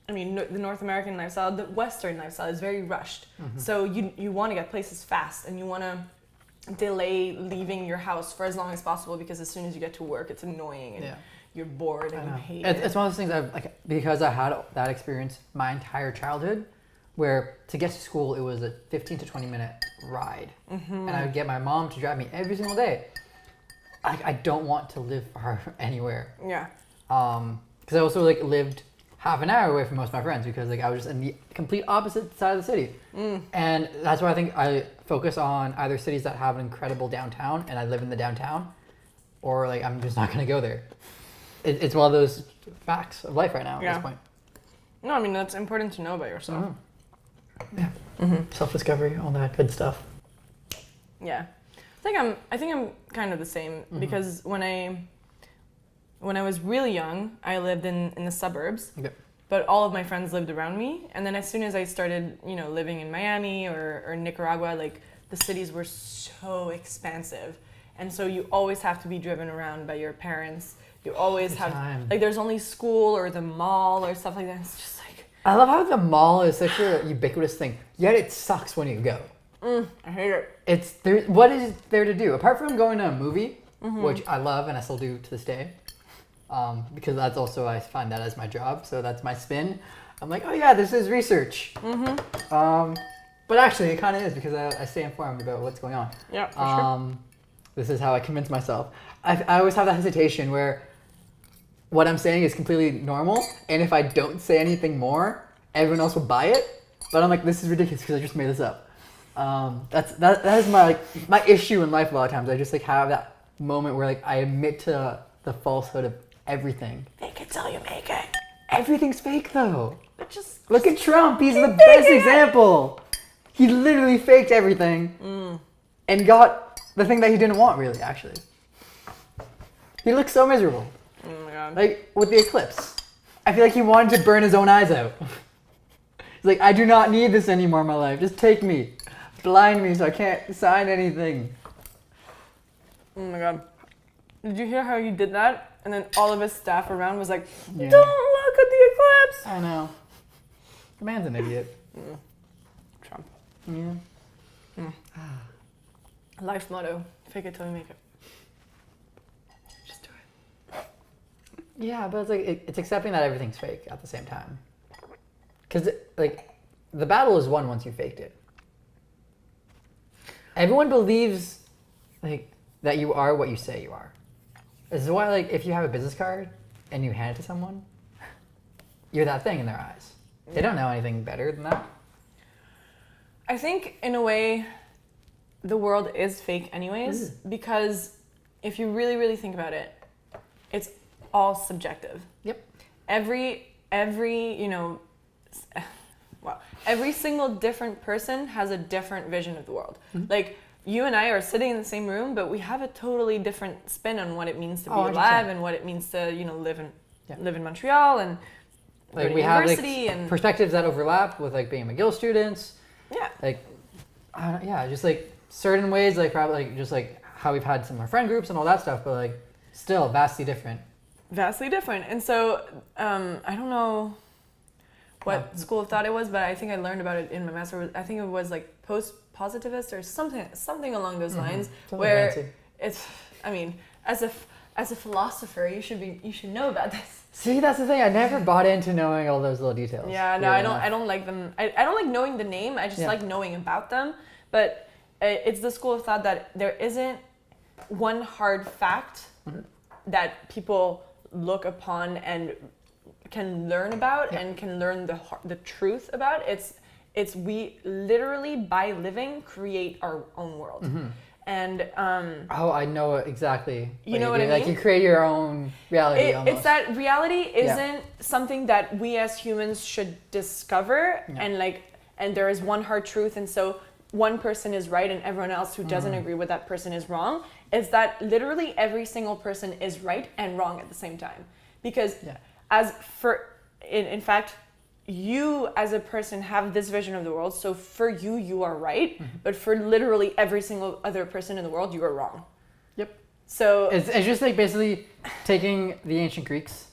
North American lifestyle, the Western lifestyle is very rushed. So you want to get places fast and you want to delay leaving your house for as long as possible because as soon as you get to work, it's annoying and you're bored and you hate it. It's one of those things because I had that experience my entire childhood where to get to school, it was a 15 to 20 minute ride. And I would get my mom to drive me every single day. I don't want to live far anywhere. Yeah. Because I also lived half an hour away from most of my friends because I was just in the complete opposite side of the city. And that's why I think I focus on either cities that have an incredible downtown and I live in the downtown, or I'm just not going to go there. It's one of those facts of life right now at this point. No, I mean, that's important to know about yourself. Yeah. Self-discovery, all that good stuff. Yeah. I think I'm kind of the same because when I was really young, I lived in the suburbs, but all of my friends lived around me. And then as soon as I started, living in Miami or Nicaragua, the cities were so expansive. And so you always have to be driven around by your parents. You always have, there's only school or the mall or stuff like that. It's just I love how the mall is such a ubiquitous thing, yet it sucks when you go. I hate it. What is there to do? Apart from going to a movie, which I love and I still do to this day, because that's also, I find that as my job, so that's my spin. I'm like, oh yeah, this is research. But actually, it kind of is because I stay informed about what's going on. Yeah, for sure. This is how I convince myself. I always have that hesitation where what I'm saying is completely normal, and if I don't say anything more, everyone else will buy it. But I'm like, this is ridiculous because I just made this up. That is my issue in life a lot of times. I just have that moment where I admit to the falsehood of everything. Fake it till you make it. Everything's fake though. But just look at Trump. He's the best example. He literally faked everything and got the thing that he didn't want. Really, actually, he looks so miserable. Oh my god. With the eclipse, I feel like he wanted to burn his own eyes out. He's like, I do not need this anymore in my life. Just take me. Blind me so I can't sign anything. Oh my god. Did you hear how he did that? And then all of his staff around was like, don't look at the eclipse. I know. The man's an idiot. Trump. Yeah. Life motto: fake it till you make it. Just do it. Yeah, but it's like it's accepting that everything's fake at the same time. Because like the battle is won once you faked it. Everyone believes like that you are what you say you are. This is why like if you have a business card and you hand it to someone, you're that thing in their eyes. They don't know anything better than that. I think in a way, the world is fake anyways, because if you really, really think about it, it's all subjective. Yep. Every every single different person has a different vision of the world. Like you and I are sitting in the same room, but we have a totally different spin on what it means to be alive and what it means to live in Montreal and like go to we have university like and perspectives that overlap with like being McGill students. yeah. Like I don't, yeah, just like certain ways, like probably like just like how we've had similar friend groups and all that stuff, but like still vastly different. Vastly different. And so I don't know what school of thought it was, but I think I learned about it in my master. I think it was like post-positivist or something along those lines, Something where fancy. it's. I mean, as a philosopher, you should know about this. See, that's the thing. I never bought into knowing all those little details. Yeah, no, I don't like them. I don't like knowing the name. I just like knowing about them. But it's the school of thought that there isn't one hard fact that people look upon and can learn about and can learn the truth about. It's we literally by living create our own world. And I know exactly. You know what I mean? Like you create your own reality. It's that reality isn't something that we as humans should discover and there is one hard truth, and so one person is right and everyone else who doesn't agree with that person is wrong. It's that literally every single person is right and wrong at the same time. Because in fact, you as a person have this vision of the world, so for you are right, but for literally every single other person in the world, you are wrong. Yep. So it's just like basically taking the ancient Greeks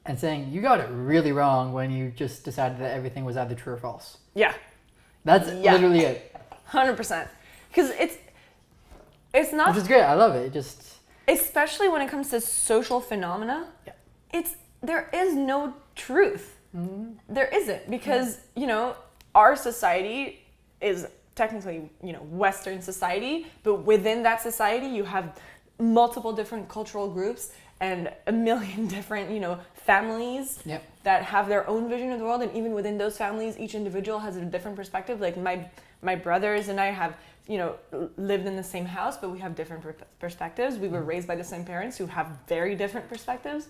and saying you got it really wrong when you just decided that everything was either true or false. Yeah. That's literally it. 100%. Because it's not. Which is great. I love it. Especially when it comes to social phenomena. Yeah. There is no truth. There isn't, because our society is technically Western society, but within that society you have multiple different cultural groups and a million different families that have their own vision of the world, and even within those families each individual has a different perspective. Like my brothers and I have lived in the same house, but we have different perspectives. We were raised by the same parents who have very different perspectives.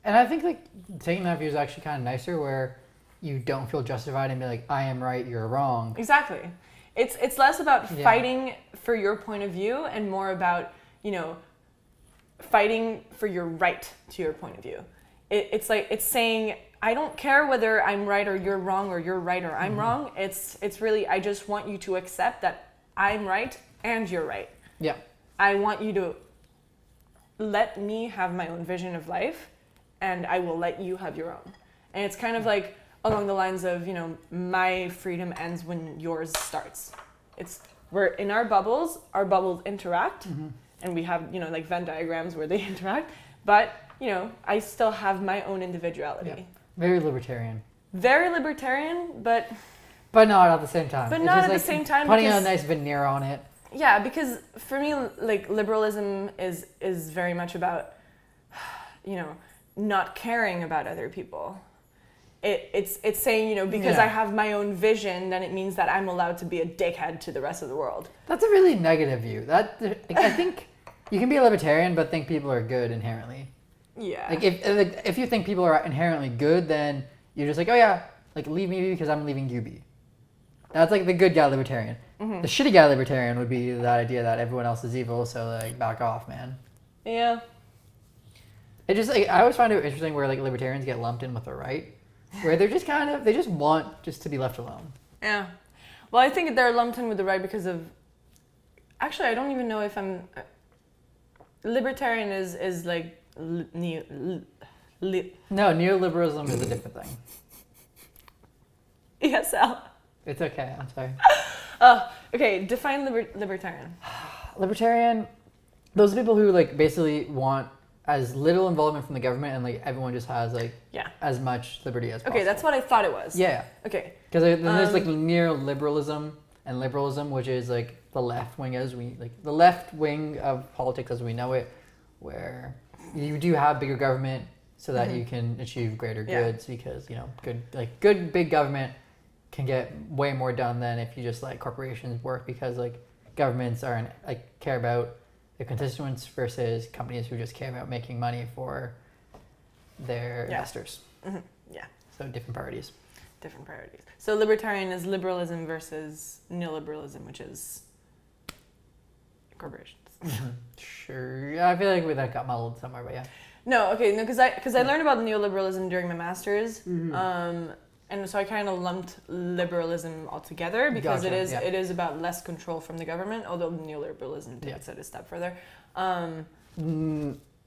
And I think like taking that view is actually kind of nicer, where you don't feel justified and be like, I am right, you're wrong. Exactly. It's less about fighting for your point of view and more about, fighting for your right to your point of view. It's saying, I don't care whether I'm right or you're wrong, or you're right or I'm wrong. It's really, I just want you to accept that I'm right and you're right. Yeah. I want you to let me have my own vision of life, and I will let you have your own. And it's kind of like along the lines of, my freedom ends when yours starts. We're in our bubbles interact, and we have, like Venn diagrams where they interact, but, I still have my own individuality. Yeah. Very libertarian. Very libertarian, but not at the same time. But it's not just at like the same time. Putting a nice veneer on it. Yeah, because for me, like liberalism is very much about, not caring about other people. It's saying, because I have my own vision, then it means that I'm allowed to be a dickhead to the rest of the world. That's a really negative view. I think you can be a libertarian but think people are good inherently. Yeah. Like if you think people are inherently good, then you're just like, oh yeah, like leave me be because I'm leaving you be. That's like the good guy libertarian. The shitty guy libertarian would be that idea that everyone else is evil, so like back off, man. Yeah. It just like I always find it interesting where like libertarians get lumped in with the right, where they're just they just want just to be left alone. Yeah. Well, I think they're lumped in with the right because of. Actually, I don't even know if I'm. Libertarian is like No, neoliberalism is a different thing. ESL. It's okay. I'm sorry. Okay, define libertarian. Libertarian, those are people who like basically want as little involvement from the government and like everyone just has like Yeah. as much liberty as possible. Okay, that's what I thought it was. Yeah. Okay. Because then there's like neoliberalism and liberalism, which is like the left wing the left wing of politics as we know it, where you do have bigger government so that you can achieve greater goods because good big government can get way more done than if you just let corporations work because like governments aren't like care about the constituents versus companies who just care about making money for their investors. Mm-hmm. Yeah. So different priorities. Different priorities. So libertarian is liberalism versus neoliberalism, which is corporations. Sure. Yeah, I feel like that got muddled somewhere, but yeah. No, because I learned about neoliberalism during my master's, and so I kind of lumped liberalism all together because Gotcha, it is about less control from the government, although neoliberalism takes it a step further.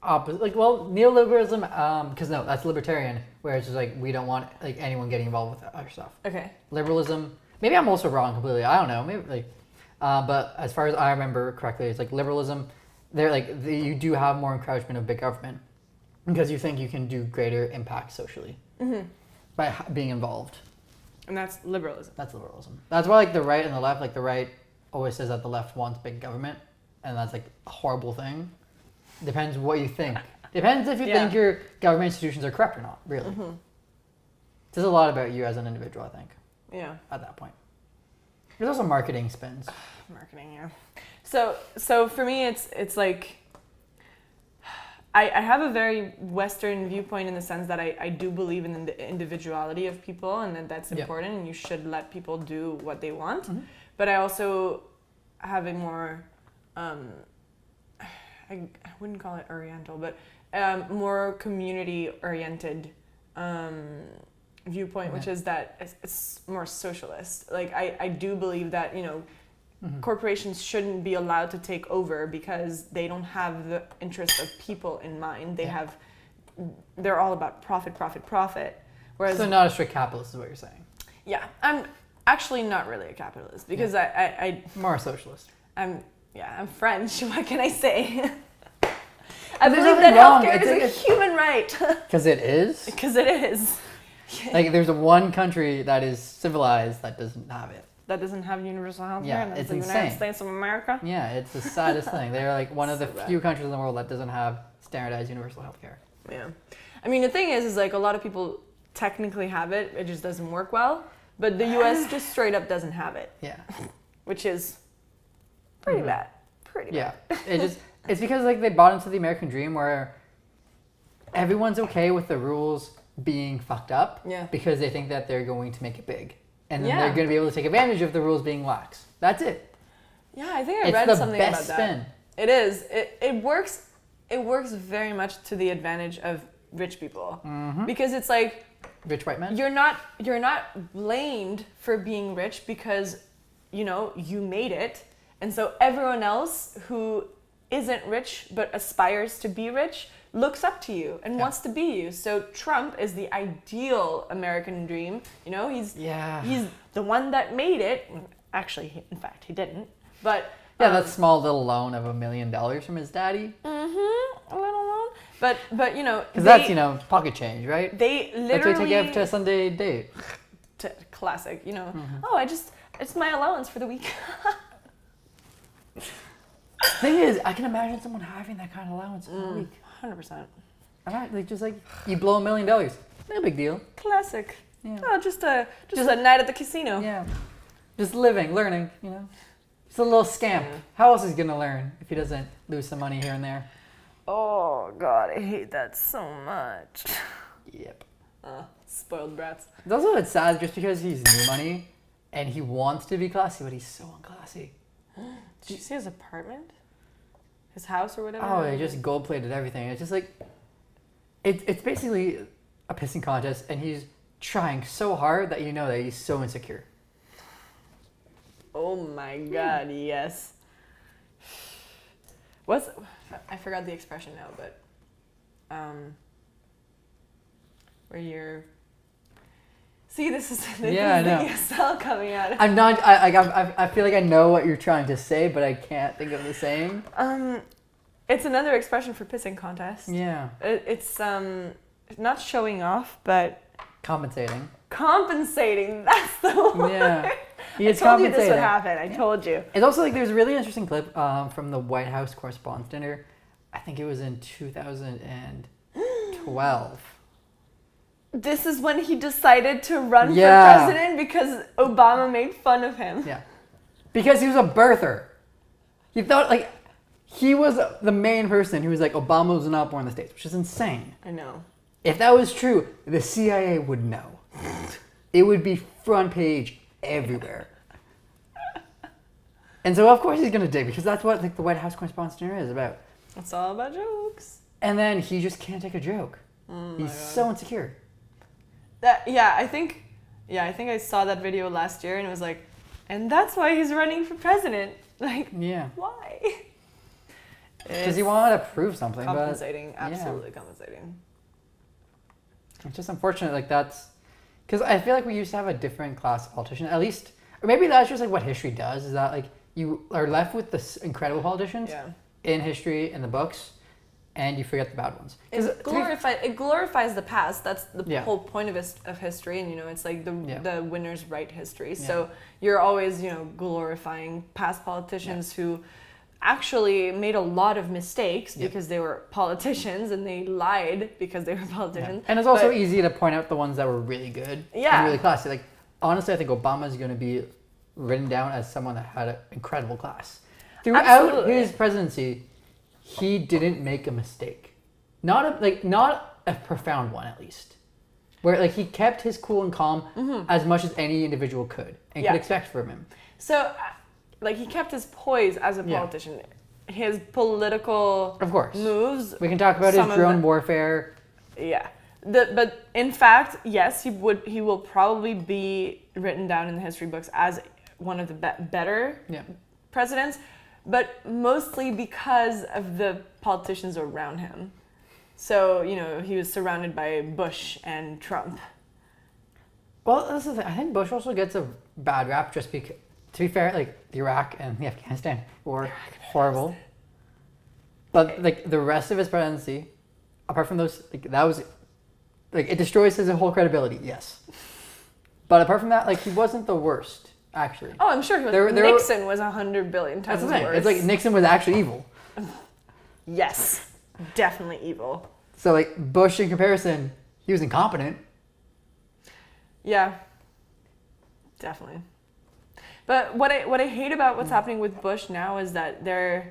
Opposite, neoliberalism, because no, that's libertarian, where it's just like we don't want like anyone getting involved with other stuff. Okay. Liberalism, maybe I'm also wrong completely. I don't know, maybe but as far as I remember correctly, it's like liberalism. They're like you do have more encroachment of big government because you think you can do greater impact socially by being involved. And that's liberalism. That's liberalism. That's why like the right and the left, like the right always says that the left wants big government, and that's like a horrible thing. Depends what you think. Depends if you think your government institutions are corrupt or not, really. It says a lot about you as an individual, I think. Yeah. At that point. There's also marketing spins. Marketing, yeah. So for me, it's like I have a very Western viewpoint in the sense that I do believe in the individuality of people and that's important and you should let people do what they want. But I also have a more I wouldn't call it oriental, but more community-oriented viewpoint, which is that it's more socialist. Like, I do believe that, corporations shouldn't be allowed to take over because they don't have the interest of people in mind. They're all about profit. Whereas, so not a strict capitalist is what you're saying. Yeah, I'm actually not really a capitalist because I more a socialist. I'm French. What can I say? I There's believe that nothing wrong. healthcare is a human right. Because it is? Because it is. Like, there's one country that is civilized that doesn't have it. That doesn't have universal healthcare? Yeah, and that's it's the insane. United States of America? Yeah, it's the saddest thing. They're like one of the few countries in the world that doesn't have standardized universal healthcare. Yeah. I mean, the thing is like a lot of people technically have it. It just doesn't work well. But the US just straight up doesn't have it. Yeah. Which is pretty bad. Pretty bad. Yeah. It's because like they bought into the American dream where everyone's okay with the rules being fucked up because they think that they're going to make it big. And then they're going to be able to take advantage of the rules being lax. That's it. Yeah, I think I read something about that. It's the best spin. It is. It works. It works very much to the advantage of rich people because it's like rich white men. You're not blamed for being rich because you made it, and so everyone else who isn't rich but aspires to be rich looks up to you and wants to be you. So Trump is the ideal American dream. He's the one that made it. Actually, in fact, he didn't. But that small little loan of $1 million from his daddy. A little loan. But because that's pocket change, right? They literally that's what you take to a Sunday date. Classic. It's my allowance for the week. Thing is, I can imagine someone having that kind of allowance for a week. 100%. You blow $1 million. No big deal. Classic. Yeah. Oh, just a night at the casino. Yeah. Just living, learning, Just a little scamp. Yeah. How else is he gonna learn if he doesn't lose some money here and there? Oh God, I hate that so much. Yep. Spoiled brats. It's also sad just because he's new money and he wants to be classy, but he's so unclassy. Did you see his apartment? His house or whatever? Oh, they just gold-plated everything. It's just like... It's basically a pissing contest, and he's trying so hard that that he's so insecure. Oh my God, yes. I forgot the expression now, but... where you're... See, this is the ESL coming out. I'm not. I feel like I know what you're trying to say, but I can't think of the saying. It's another expression for pissing contest. Yeah. It's not showing off, but compensating. Compensating. That's the word. Yeah. I told you this would happen. I told you. It's also like there's a really interesting clip from the White House Correspondents' Dinner. I think it was in 2012. This is when he decided to run for president because Obama made fun of him. Yeah. Because he was a birther. He thought, like, he was the main person who was like, Obama was not born in the States, which is insane. I know. If that was true, the CIA would know. It would be front page everywhere. And so, of course, he's going to dig, because that's what like the White House Correspondents' Dinner is about. It's all about jokes. And then he just can't take a joke. He's so insecure. I think I saw that video last year, and it was like, and that's why he's running for president. Like, why? Because he wanted to prove something. Compensating, absolutely compensating. It's just unfortunate, like that's, because I feel like we used to have a different class of politician, at least, or maybe that's just like what history does, is that like you are left with this incredible politicians in history, in the books, and you forget the bad ones. It glorifies the past. That's the whole point of history, and it's like the winners write history. So you're always glorifying past politicians who actually made a lot of mistakes because they were politicians, and they lied because they were politicians. And it's also easy to point out the ones that were really good and really classy. Like, honestly, I think Obama is going to be written down as someone that had an incredible class. Throughout his presidency, he didn't make a mistake. Not a profound one, at least. Where like he kept his cool and calm as much as any individual could and could expect from him. So like he kept his poise as a politician. His political moves. We can talk about his drone warfare. Yeah. But in fact, yes, he will probably be written down in the history books as one of the better presidents, but mostly because of the politicians around him. So, he was surrounded by Bush and Trump. Well, this is the thing. I think Bush also gets a bad rap just because, to be fair, like the Iraq and the Afghanistan were horrible. But like the rest of his presidency, apart from those, like that was, like it destroys his whole credibility, yes. But apart from that, like he wasn't the worst, actually. Oh, I'm sure he was. Nixon was 100 billion times worse. It's like Nixon was actually evil. Yes, definitely evil. So like Bush in comparison, he was incompetent. Yeah, definitely. But what I hate about what's happening with Bush now is that they're,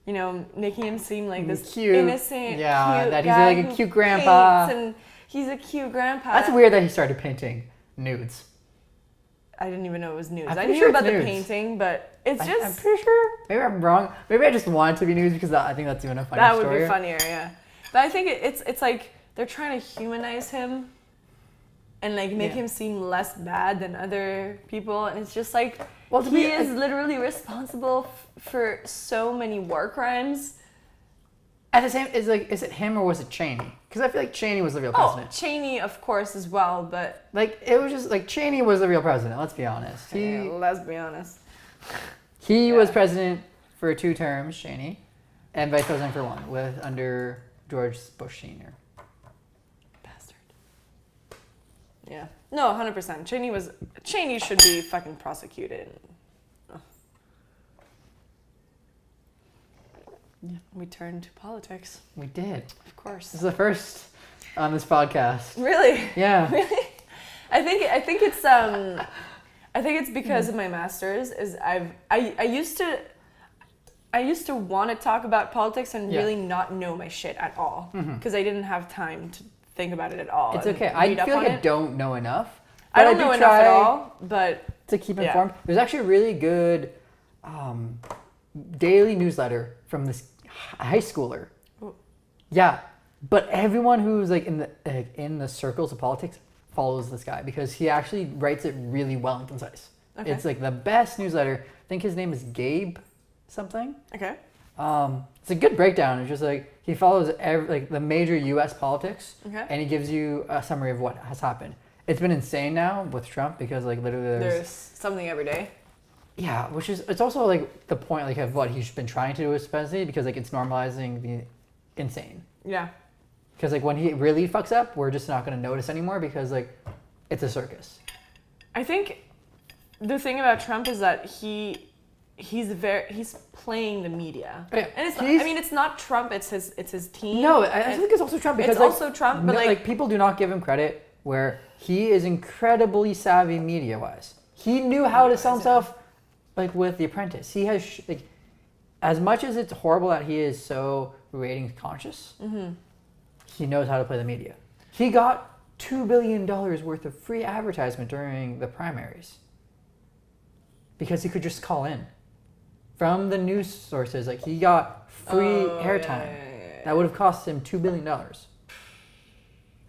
making him seem like this cute, innocent, cute that he's guy like a cute grandpa. And he's a cute grandpa. That's weird that he started painting nudes. I didn't even know it was nudes. I knew about the painting, but it's just... I'm pretty sure. Maybe I'm wrong. Maybe I just want it to be nudes because I think that's even a funny story. That would be funnier, yeah. But I think it's like they're trying to humanize him and like make him seem less bad than other people, and it's just like he is literally responsible for so many war crimes. At the same, is it him or was it Cheney? Because I feel like Cheney was the real president. Oh, Cheney, of course, as well, but like it was just like Cheney was the real president. Let's be honest. Let's be honest. He was president for 2 terms, Cheney, and vice president for 1 under George Bush Sr. Bastard. Yeah. No, 100%. Cheney should be fucking prosecuted. Yeah. We turned to politics. We did. Of course. This is the first on this podcast. Really? Yeah. Really? I think it's because of my master's. I used to want to talk about politics and really not know my shit at all because I didn't have time to think about it at all. It's okay. I feel like I don't know enough. I don't know enough at all, but to keep informed. There's actually a really good daily newsletter from this high schooler. Ooh. Yeah, but everyone who's like in the circles of politics follows this guy because he actually writes it really well and concise. Okay. It's like the best newsletter. I think his name is Gabe something. Okay. It's a good breakdown. It's just like he follows the major U.S. politics, and he gives you a summary of what has happened. it's been insane now with Trump because like literally There's something every day. yeah, which is it's also like the point like of what he's been trying to do with presidency because like it's normalizing the insane. Yeah. Because like when he really fucks up, we're just not going to notice anymore because like it's a circus. I think the thing about Trump is that he's playing the media. Yeah, And it's not Trump, it's his team. No, I think it's also Trump because it's also Trump, but like people do not give him credit where he is incredibly savvy media wise. He knew how to sell himself like with The Apprentice. He has like as much as it's horrible that he is so ratings conscious. He knows how to play the media. He got $2 billion worth of free advertisement during the primaries because he could just call in from the news sources. Like he got free airtime that would have cost him $2 billion.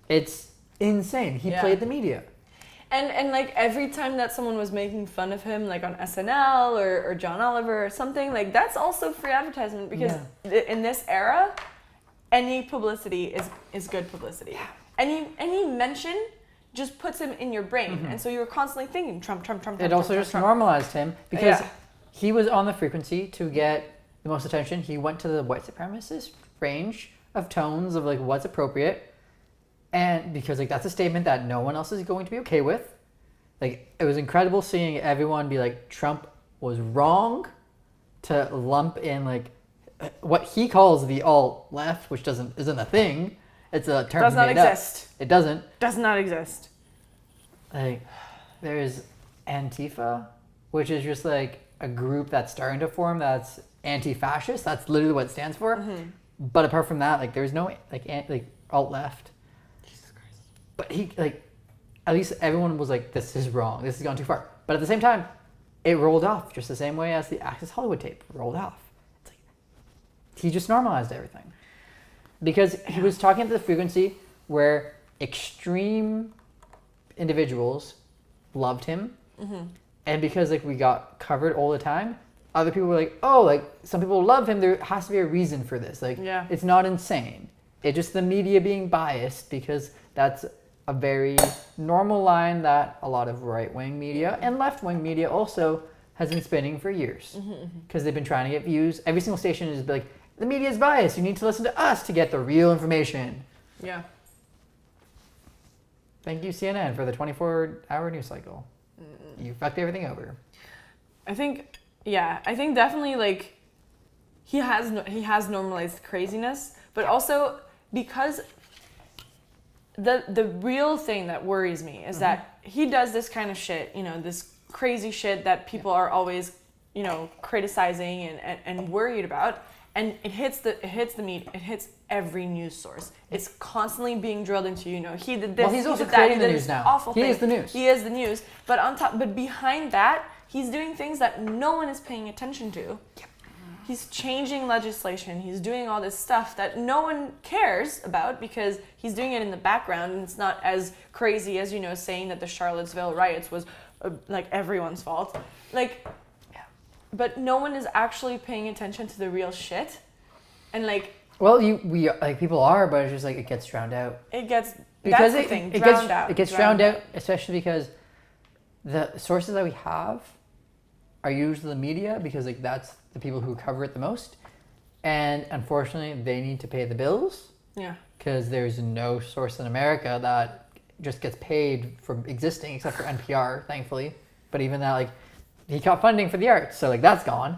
It's insane. He played the media. And like every time that someone was making fun of him, like on SNL or John Oliver or something, like that's also free advertisement because in this era, any publicity is good publicity. Yeah. Any mention just puts him in your brain, and so you're constantly thinking Trump. It also just normalized him because he was on the frequency to get the most attention. He went to the white supremacist range of tones of like what's appropriate, and because like that's a statement that no one else is going to be okay with. Like it was incredible seeing everyone be like Trump was wrong to lump in like what he calls the alt left, which isn't a thing. It's a term. Does not exist. It doesn't. Does not exist. Like, there's Antifa, which is just like a group that's starting to form that's anti-fascist. That's literally what it stands for. But apart from that, like there's no like alt left. Jesus Christ. But he like, at least everyone was like, this is wrong. This has gone too far. But at the same time, it rolled off just the same way as the Access Hollywood tape rolled off. He just normalized everything because he was talking to the frequency where extreme individuals loved him, and because like we got covered all the time, other people were like, oh, like some people love him, there has to be a reason for this. Like it's not insane, it's just the media being biased because that's a very normal line that a lot of right-wing media and left-wing media also has been spinning for years because they've been trying to get views. Every single station is like, the media is biased. You need to listen to us to get the real information. Yeah. Thank you, CNN, for the 24-hour news cycle. You fucked everything over. I think definitely like he has normalized craziness, but also because the real thing that worries me is that he does this kind of shit, this crazy shit that people are always, criticizing and worried about. And it hits the media. It hits every news source. It's constantly being drilled into he did this. Well, he's also did that, creating the news now. Awful he thing. is the news. He is the news. But behind that, he's doing things that no one is paying attention to. Yep. He's changing legislation. He's doing all this stuff that no one cares about because he's doing it in the background, and it's not as crazy as saying that the Charlottesville riots was like everyone's fault. Like. But no one is actually paying attention to the real shit, and like. Well, we like people are, but it's just like it gets drowned out. It gets because that's the thing. Drowned out. It gets drowned out, especially because the sources that we have are usually the media because like that's the people who cover it the most, and unfortunately they need to pay the bills. Yeah. Because there's no source in America that just gets paid for existing, except for NPR, thankfully. But even that, like. He got funding for the arts, so like that's gone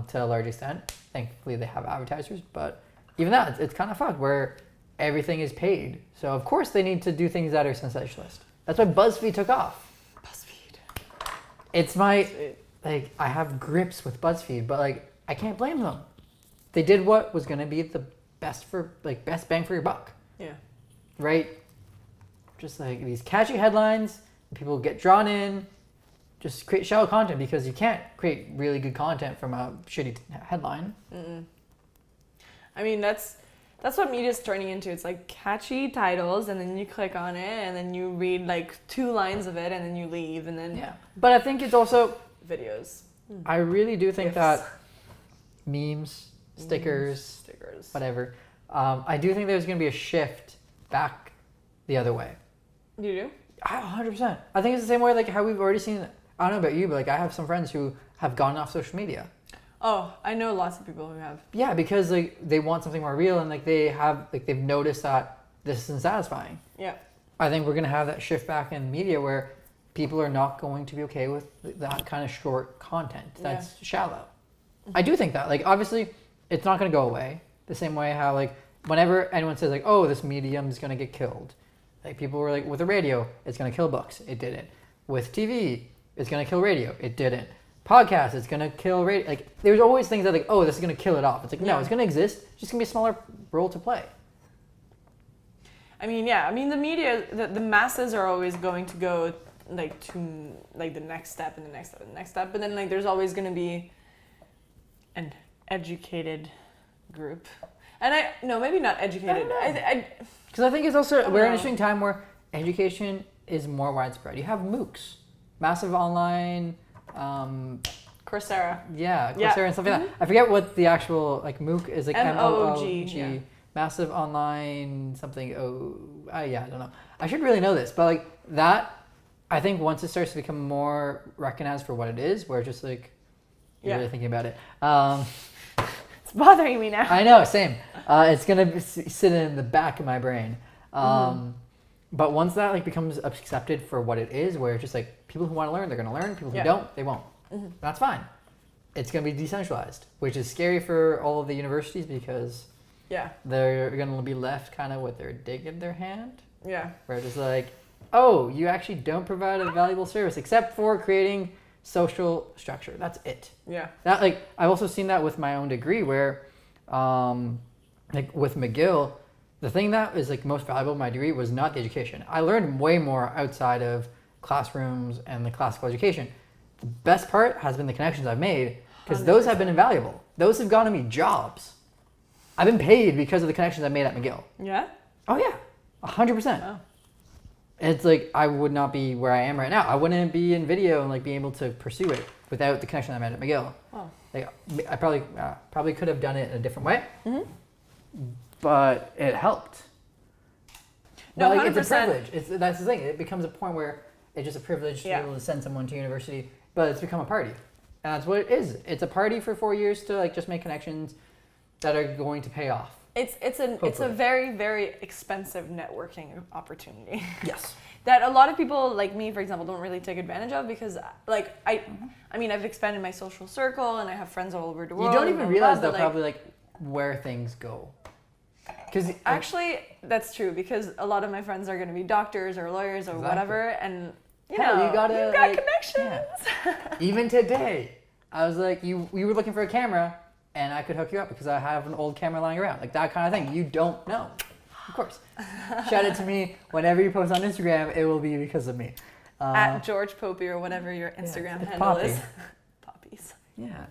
to a large extent. Thankfully, they have advertisers, but even that, it's kind of fucked where everything is paid. So of course they need to do things that are sensationalist. That's why BuzzFeed took off. BuzzFeed. It's my like I have grips with BuzzFeed, but like I can't blame them. They did what was gonna be the best bang for your buck. Yeah. Right. Just like these catchy headlines, people get drawn in. Just create shallow content because you can't create really good content from a shitty headline. I mean, that's what media's turning into. It's like catchy titles, and then you click on it, and then you read like 2 lines of it, and then you leave, and then But I think it's also videos. I really do think that memes, stickers, whatever. I do think there's going to be a shift back the other way. You do? 100%. I think it's the same way like how we've already seen. I don't know about you, but like I have some friends who have gone off social media. Oh, I know lots of people who have. Yeah, because like they want something more real, and like they've noticed that this isn't satisfying. Yeah. I think we're gonna have that shift back in media where people are not going to be okay with that kind of short content that's shallow. I do think that, like, obviously it's not going to go away the same way how, like, whenever anyone says, like, oh, this medium is going to get killed, like, people were like, with the radio, it's going to kill books. It didn't. With TV, it's going to kill radio. It didn't. Podcast, it's going to kill radio. Like, there's always things that, like, oh, this is going to kill it off. It's like, no, it's going to exist. It's just going to be a smaller role to play. I mean, yeah. I mean, the media, the masses are always going to go, like, to, like, the next step and the next step and the next step. But then, like, there's always going to be an educated group. And maybe not educated. Because I think it's also, we're in an interesting time where education is more widespread. You have MOOCs, massive online... Coursera. Yeah, Coursera and stuff like that. I forget what the actual, like, MOOC is, like MOOG. Yeah. Massive online something. I don't know. I should really know this, but, like, that, I think once it starts to become more recognized for what it is, where it's just, like, you're really thinking about it. It's bothering me now. I know, same. It's going to sit in the back of my brain. But once that, like, becomes accepted for what it is, where it's just, like, people who want to learn, they're going to learn. People who don't, they won't. That's fine. It's going to be decentralized, which is scary for all of the universities because they're going to be left kind of with their dig in their hand. Yeah. Where it's just like, oh, you actually don't provide a valuable service except for creating social structure. That's it. Yeah. That, like, I've also seen that with my own degree where, like, with McGill, the thing that is, like, most valuable in my degree was not the education. I learned way more outside of classrooms and the classical education. The best part has been the connections I've made because those have been invaluable. Those have gotten me jobs. I've been paid because of the connections I made at McGill. Yeah? Oh, yeah. 100%. Wow. It's like I would not be where I am right now. I wouldn't be in video and, like, be able to pursue it without the connection I made at McGill. Wow. Like, I probably could have done it in a different way, but it helped. No, but, like, 100%. it's a privilege. That's the thing. It becomes a point where it's just a privilege to be able to send someone to university, but it's become a party, and that's what it is. It's a party for 4 years to, like, just make connections that are going to pay off. It's a very, very expensive networking opportunity. Yes. That a lot of people like me, for example, don't really take advantage of because, like, I mean, I've expanded my social circle and I have friends all over the world. You don't even realize though, probably, like, where things go. Because actually, that's true because a lot of my friends are going to be doctors or lawyers or whatever, and you got like, connections. Yeah. Even today, I was like, we were looking for a camera. And I could hook you up because I have an old camera lying around. Like, that kind of thing. You don't know. Of course. Shout it to me. Whenever you post on Instagram, it will be because of me. At George Popi or whatever your Instagram handle is. Poppies. Yeah.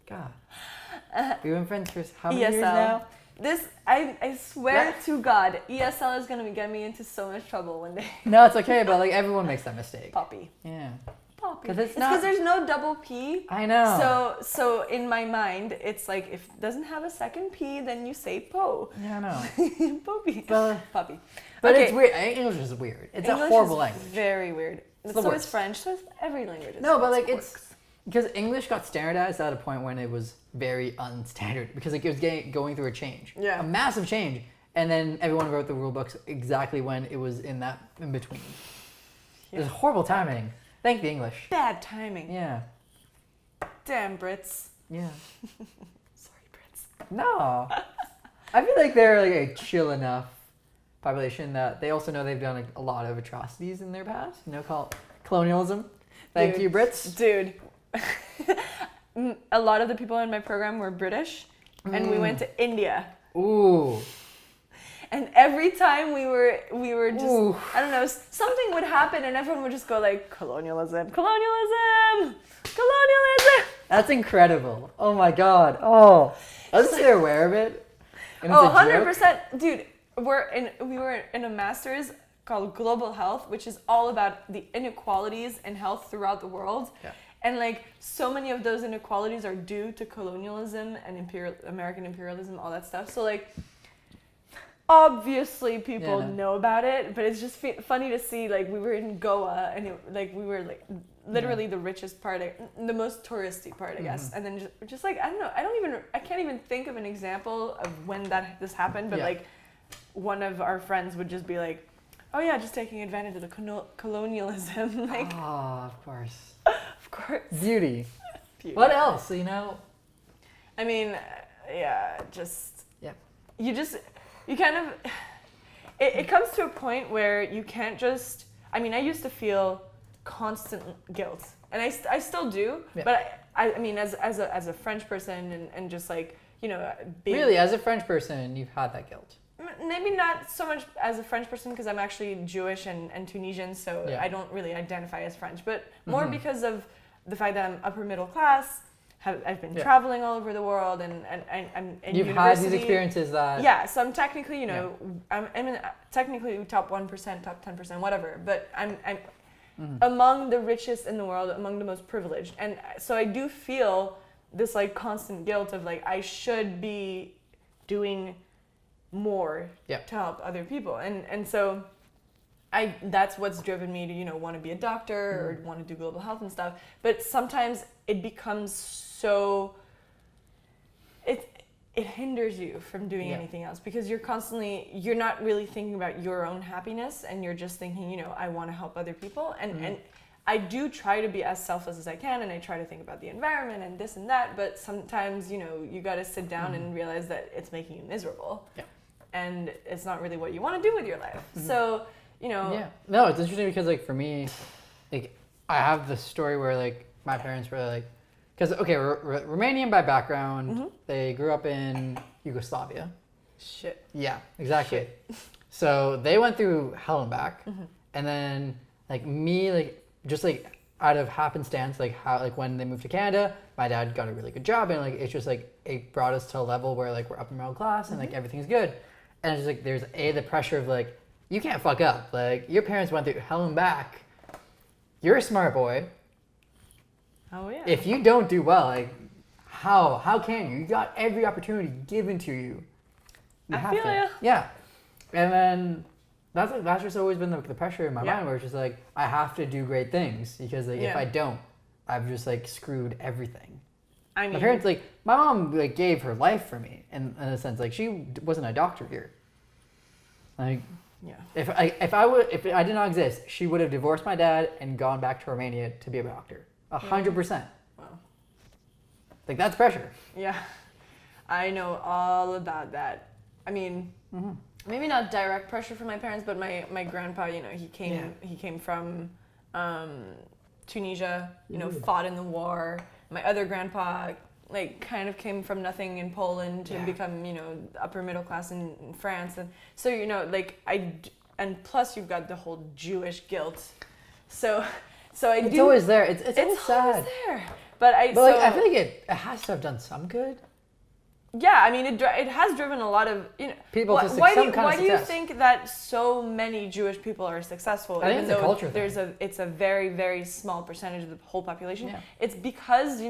God. We've been friends for how many years now? I swear to God, ESL is going to get me into so much trouble one day. No, it's okay, but, like, everyone makes that mistake. Poppy. Yeah. Because there's no double P. I know. So in my mind, it's like if it doesn't have a second P, then you say po. Yeah, I know. Poppy. Puppy. But it's weird. English is weird. It's English a horrible language. Very weird. So is French. So is every language. No, but, like, it's because English got standardized at a point when it was very unstandard because, like, it was going through a change. Yeah. A massive change, and then everyone wrote the rule books exactly when it was in between. Yeah. It was horrible timing. Thank the English. Bad timing. Yeah. Damn Brits. Yeah. Sorry, Brits. No. I feel like they're, like, a chill enough population that they also know they've done, like, a lot of atrocities in their past. You know, called colonialism. Thank you, Brits. Dude. A lot of the people in my program were British, and we went to India. Ooh. And every time we were just, I don't know, something would happen and everyone would just go like, colonialism. That's incredible. Oh my God. Oh. I was there aware of it. And it's 100%. Dude, we were in a master's called Global Health, which is all about the inequalities in health throughout the world. Yeah. And, like, so many of those inequalities are due to colonialism and American imperialism, all that stuff. So, like, obviously people Yeah, no. know about it, but it's just funny to see, like, we were in Goa, and we were like literally the richest part, the most touristy part, I guess. And then just like, I don't know, I can't even think of an example of when this happened, but like one of our friends would just be like, oh yeah, just taking advantage of the colonialism. Like, oh, of course. of course. Beauty. What else, I mean, yeah, just, yeah. You kind of, it comes to a point where you can't just, I mean, I used to feel constant guilt, and I still do, but I mean, as a French person, and just like, being, really, as a French person, you've had that guilt. Maybe not so much as a French person, because I'm actually Jewish and Tunisian, so I don't really identify as French, but more because of the fact that I'm upper middle class. I've been traveling all over the world, and I'm in You've university. had these experiences that... Yeah, so I'm technically, I'm in technically top 1%, top 10%, whatever, but I'm among the richest in the world, among the most privileged. And so I do feel this like constant guilt of like, I should be doing more to help other people. And so that's what's driven me to, want to be a doctor or want to do global health and stuff. But sometimes it becomes so, it hinders you from doing anything else, because you're not really thinking about your own happiness, and you're just thinking, I want to help other people. And I do try to be as selfless as I can, and I try to think about the environment and this and that, but sometimes, you got to sit down and realize that it's making you miserable. Yeah. And it's not really what you want to do with your life. So, Yeah. No, it's interesting because, like, for me, like, I have this story where, like, my parents were, like, because, okay, Romanian by background, they grew up in Yugoslavia. Shit. Yeah, exactly. Shit. So they went through hell and back. And then, like, me, like, just, like, out of happenstance, like, how, like, when they moved to Canada, my dad got a really good job, and, like, it's just, like, it brought us to a level where, like, we're upper middle class, and, like, everything's good. And it's just, like, there's, the pressure of, like, you can't fuck up. Like, your parents went through hell and back. You're a smart boy. Oh, yeah. If you don't do well, like, how can you? You got every opportunity given to you. I feel you. Yeah. And then that's just always been the pressure in my mind, where it's just like, I have to do great things, because, like, if I don't, I've just, like, screwed everything. I mean, my parents, like, my mom, like, gave her life for me, in a sense. Like, she wasn't a doctor here. Like, if I did not exist, she would have divorced my dad and gone back to Romania to be a doctor. 100%. Wow. Like, that's pressure. Yeah. I know all about that. I mean, maybe not direct pressure from my parents, but my grandpa, he came from Tunisia, fought in the war. My other grandpa, like, kind of came from nothing in Poland to become, upper middle class in France. And so, like, and plus you've got the whole Jewish guilt. So it's always there. It's always sad. Always there. But I feel like it has to have done some good. Yeah, I mean, it has driven a lot of, people to why success. Do you think that so many Jewish people are successful? I think it's a culture thing. It's a very, very small percentage of the whole population. Yeah. It's because,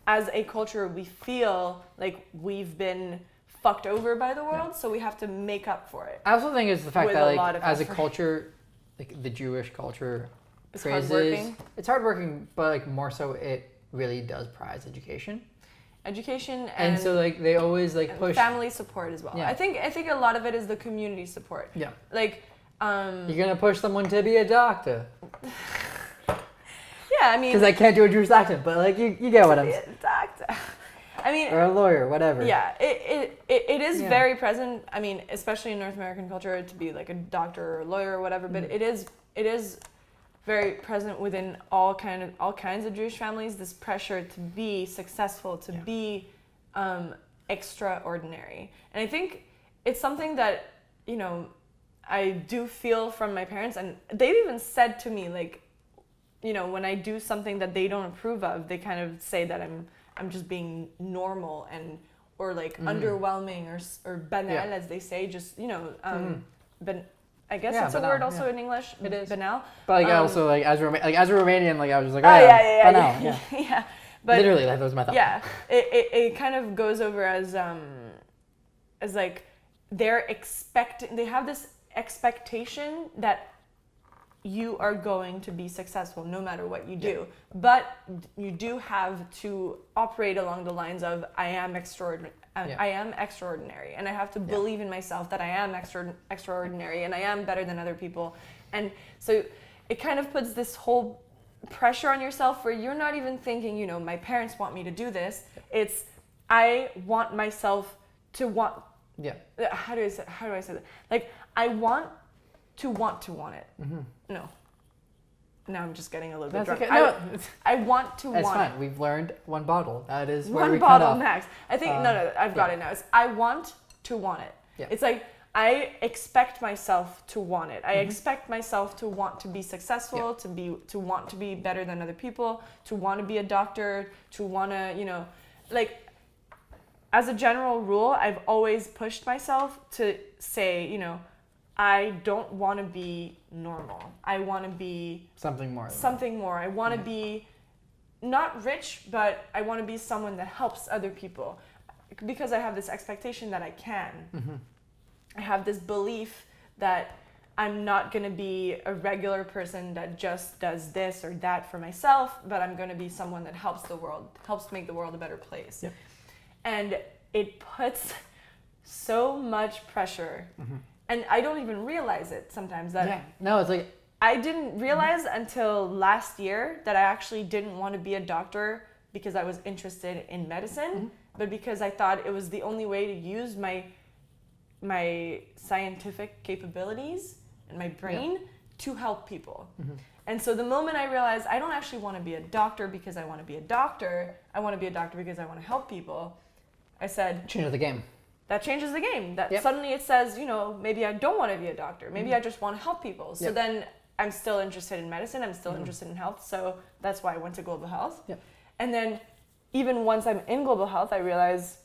as a culture, we feel like we've been fucked over by the world, so we have to make up for it. I also think it's the fact that, like, as a culture, like, the Jewish culture, it's hardworking. It's hardworking, but, like, more so, it really does prize education. And so, like, they always, like, push family support as well. Yeah. I think a lot of it is the community support. Yeah. Like, you're gonna push someone to be a doctor. Yeah, I mean, because I can't do a Jewish accent, but, like, you get what I'm saying. Doctor. I mean, or a lawyer, whatever. Yeah, it is very present. I mean, especially in North American culture, to be like a doctor or a lawyer or whatever. But it is very present within all kinds of Jewish families. This pressure to be successful, to be extraordinary, and I think it's something that I do feel from my parents, and they've even said to me, like, when I do something that they don't approve of, they kind of say that I'm just being normal or like underwhelming or banal, as they say, just I guess it's a word also in English. It is banal. But, like, also, like, as a Romanian, like, I was just like, banal. Yeah. But literally, that was my thought. Yeah, it kind of goes over as like, they have this expectation that you are going to be successful no matter what you do. But you do have to operate along the lines of I am extraordinary. I am extraordinary, and I have to believe in myself that I am extraordinary, and I am better than other people. And so it kind of puts this whole pressure on yourself where you're not even thinking, you know, my parents want me to do this. It's I want myself to want. Yeah. How do I say that? Like I want it. Mm-hmm. No. Now I'm just getting a little bit drunk. Okay. No, I want to want it. It's fine. We've learned one bottle. That is where one we bottle cut off. max. I think no, I've got it now. It's I want to want it. Yeah. It's like I expect myself to want it. I expect myself to want to be successful, to want to be better than other people, to want to be a doctor, to want to, you know, like as a general rule, I've always pushed myself to say, you know, I don't want to be normal. I want to be something more. I want to be not rich, but I want to be someone that helps other people because I have this expectation that I can. Mm-hmm. I have this belief that I'm not going to be a regular person that just does this or that for myself, but I'm going to be someone that helps the world, helps make the world a better place. Yep. And it puts so much pressure. Mm-hmm. And I don't even realize it sometimes that no, it's like I didn't realize until last year that I actually didn't want to be a doctor because I was interested in medicine, but because I thought it was the only way to use my scientific capabilities and my brain to help people. Mm-hmm. And so the moment I realized I don't actually want to be a doctor because I want to be a doctor, I want to be a doctor because I want to help people, I said, change the game. That changes the game. That suddenly it says, you know, maybe I don't want to be a doctor. Maybe I just want to help people. So then I'm still interested in medicine. I'm still interested in health. So that's why I went to global health. Yep. And then even once I'm in global health, I realize,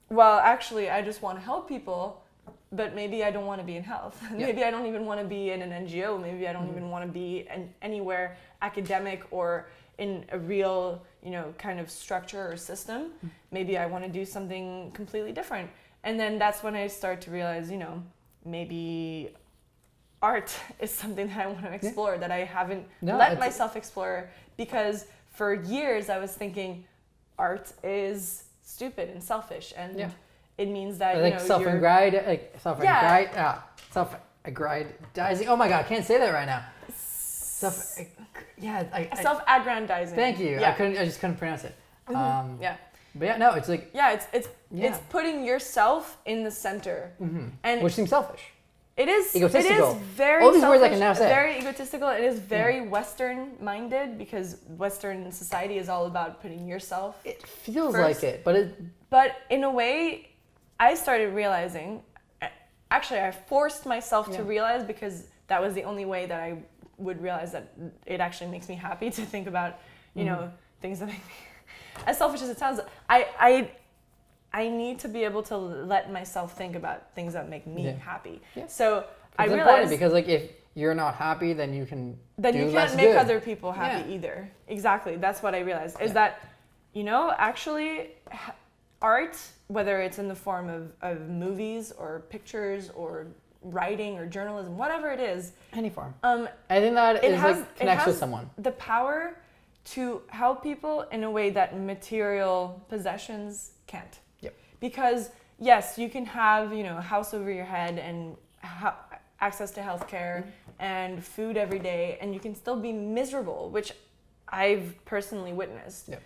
well, actually, I just want to help people, but maybe I don't want to be in health. Maybe I don't even want to be in an NGO. Maybe I don't even want to be anywhere academic or in a real, you know, kind of structure or system. Maybe I want to do something completely different. And then that's when I start to realize, you know, maybe art is something that I want to explore, that I haven't let myself explore, because for years I was thinking art is stupid and selfish, and it means that, like, self-aggrandizing. Oh my God, I can't say that right now. Self-aggrandizing. Thank you. Yeah. I just couldn't pronounce it. But it's like it's putting yourself in the center, and which seems selfish. It is egotistical. It is very all these selfish, words I can now say. Very egotistical. It is very Western-minded, because Western society is all about putting yourself. It feels first. like it, but in a way, I started realizing. Actually, I forced myself to realize, because that was the only way that I would realize that it actually makes me happy to think about, you know, things that make me. As selfish as it sounds, I need to be able to let myself think about things that make me happy. Yeah. So I realized, because like if you're not happy, then you can't make other people happy either. Exactly. That's what I realized, is that, you know, actually art, whether it's in the form of movies or pictures or writing or journalism, whatever it is, any form. I think that connects with someone. The power to help people in a way that material possessions can't. Yep. Because yes, you can have, you know, a house over your head and access to healthcare and food every day, and you can still be miserable, which I've personally witnessed. Yep.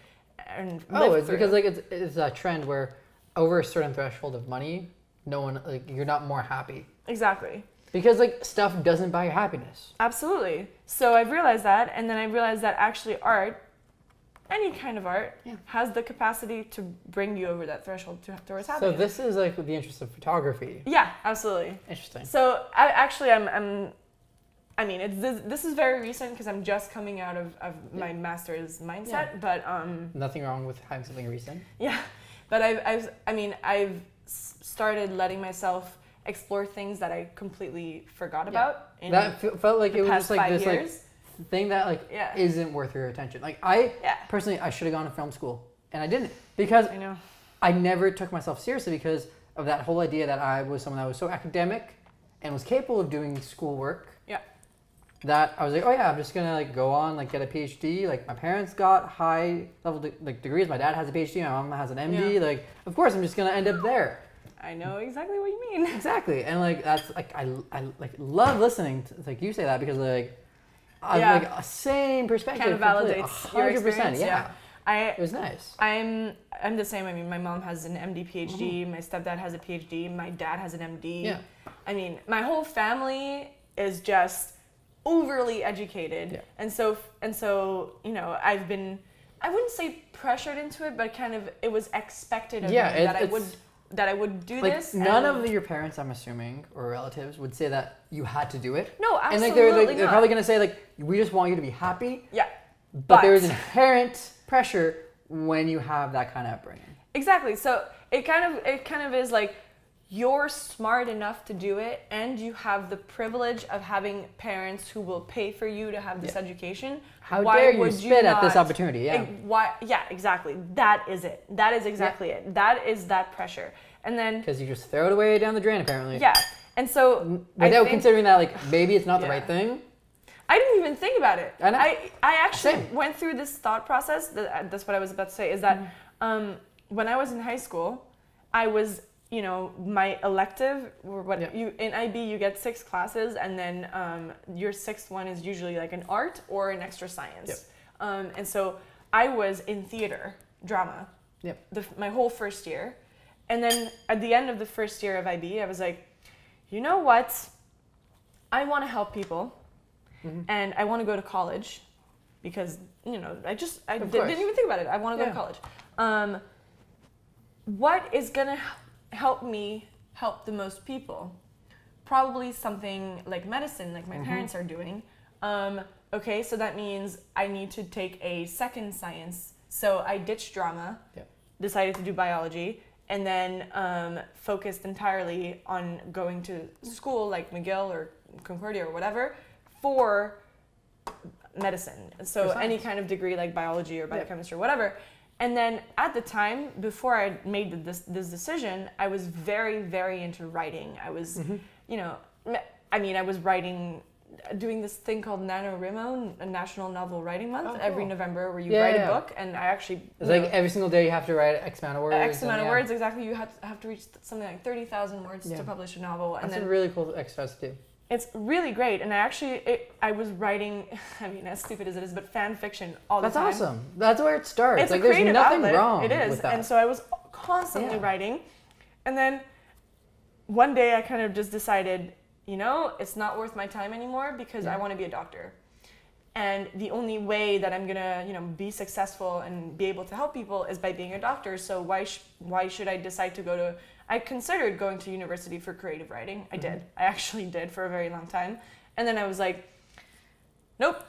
And because like it's a trend where over a certain threshold of money, no one, like, you're not more happy. Exactly. Because like stuff doesn't buy your happiness. Absolutely. So I've realized that, and then I realized that actually art, any kind of art, has the capacity to bring you over that threshold towards happiness. So this is like the interest of photography. Yeah, absolutely. Interesting. So this is very recent, because I'm just coming out of my master's mindset, but nothing wrong with having something recent. Yeah, but I've started letting myself explore things that I completely forgot about. That felt like it was just like 5 this years. Like thing that isn't worth your attention. Like personally, I should have gone to film school, and I didn't, because I know I never took myself seriously because of that whole idea that I was someone that was so academic and was capable of doing schoolwork. Yeah. That I was like, oh yeah, I'm just gonna like go on like get a PhD. Like my parents got high level degrees. My dad has a PhD. My mom has an MD. Yeah. Like of course I'm just gonna end up there. I know exactly what you mean. Exactly, and like that's like I like love listening to like you say that because like I Yeah. like a same perspective. Kind of validates your 100%. experience. Yeah. It was nice. I'm the same. I mean, my mom has an MD, PhD. My stepdad has a PhD. My dad has an MD. Yeah. I mean, my whole family is just overly educated, Yeah. and so you know, I've been, I wouldn't say pressured into it, but kind of it was expected of me that I would do like, this. None of your parents, I'm assuming, or relatives would say that you had to do it. No, And absolutely like they're not. probably gonna say like we just want you to be happy. Yeah. But there is inherent pressure when you have that kind of upbringing. Exactly. So it kind of is like you're smart enough to do it, and you have the privilege of having parents who will pay for you to have this education. How Why dare you would spit at this not- opportunity? Yeah. Why? Yeah, exactly. That is it. That is exactly it. That is that pressure. And then Because you just throw it away down the drain, apparently. yeah. And so Without considering that, like, maybe it's not the Yeah. right thing. I didn't even think about it. I know. I actually Same. went through this thought process. That's what I was about to say. Is that when I was in high school, I was, you know, my elective or what Yeah. you in IB you get 6 classes, and then your 6th one is usually like an art or an extra science. Yep. And so I was in theater drama. Yep. My whole first year, and then at the end of the first year of IB, I was like, you know what? I want to help people. And I want to go to college because, you know, I didn't even think about it. I want to go to college. What is going to help me help the most people? Probably something like medicine, like my parents are doing. Okay, so that means I need to take a second science. So I ditched drama, decided to do biology, and then focused entirely on going to school like McGill or Concordia or whatever, for medicine. So any kind of degree like biology or biochemistry or whatever. And then at the time, before I made this decision, I was very, very into writing. I was, you know, I was writing, doing this thing called NaNoWriMo, a National Novel Writing Month, every November, where you write a book. And I actually... It's like every single day you have to write X amount of words. X amount of words, exactly. You have to reach something like 30,000 words to publish a novel. That's and then a really cool exercise to do. it's really great, and I was writing, I mean, as stupid as it is, but fan fiction all the time. That's awesome. That's where it starts. It's like, a creative there's nothing outlet. wrong It is, with that. and so I was constantly writing, and then one day I kind of just decided, you know, it's not worth my time anymore because I want to be a doctor, and the only way that I'm gonna, you know, be successful and be able to help people is by being a doctor. So why should I decide to go to? I considered going to university for creative writing. I did. I actually did for a very long time. And then I was like, nope.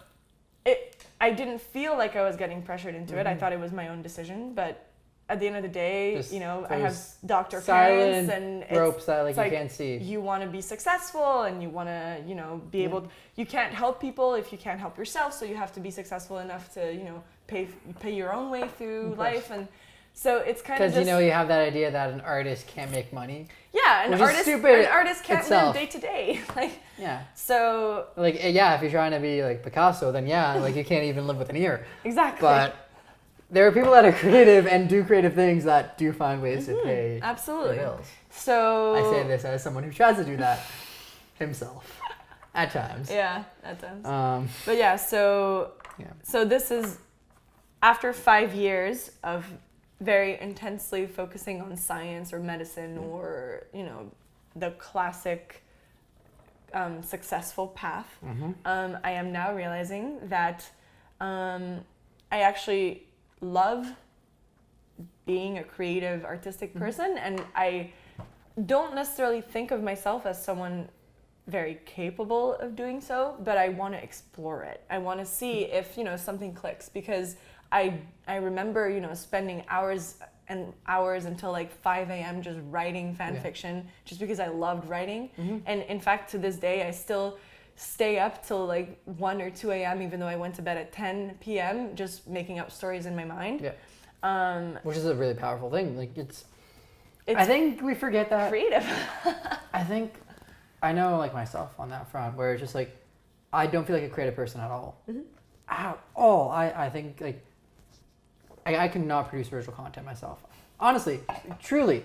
I didn't feel like I was getting pressured into it. I thought it was my own decision. But at the end of the day, Just you know, I have doctor silent parents and ropes that like you like can't see. you want to be successful and you want to, you know, be able. You can't help people if you can't help yourself. So you have to be successful enough to, you know, pay your own way through life. And so it's kind of Because, you know, you have that idea that an artist can't make money. yeah, an Which is artist stupid can't itself. live day to day. Like, Yeah. so Like, yeah, if you're trying to be like Picasso, then yeah, like you can't even live with an ear. exactly. But there are people that are creative and do creative things that do find ways to pay absolutely. their bills. So I say this as someone who tries to do that himself at times. yeah, at times. But yeah, so this is after 5 years of very intensely focusing on science or medicine or, you know, the classic successful path. I am now realizing that I actually love being a creative, artistic person, and I don't necessarily think of myself as someone very capable of doing so, but I want to explore it. I want to see if, you know, something clicks, because I remember, you know, spending hours and hours until like 5 a.m. just writing fan fiction just because I loved writing. And in fact, to this day, I still stay up till like 1 or 2 a.m. even though I went to bed at 10 p.m. just making up stories in my mind. Which is a really powerful thing. Like I think we forget that. creative. I know like myself on that front where it's just like, I don't feel like a creative person at all. At all. I think like, I cannot produce original content myself. Honestly, truly.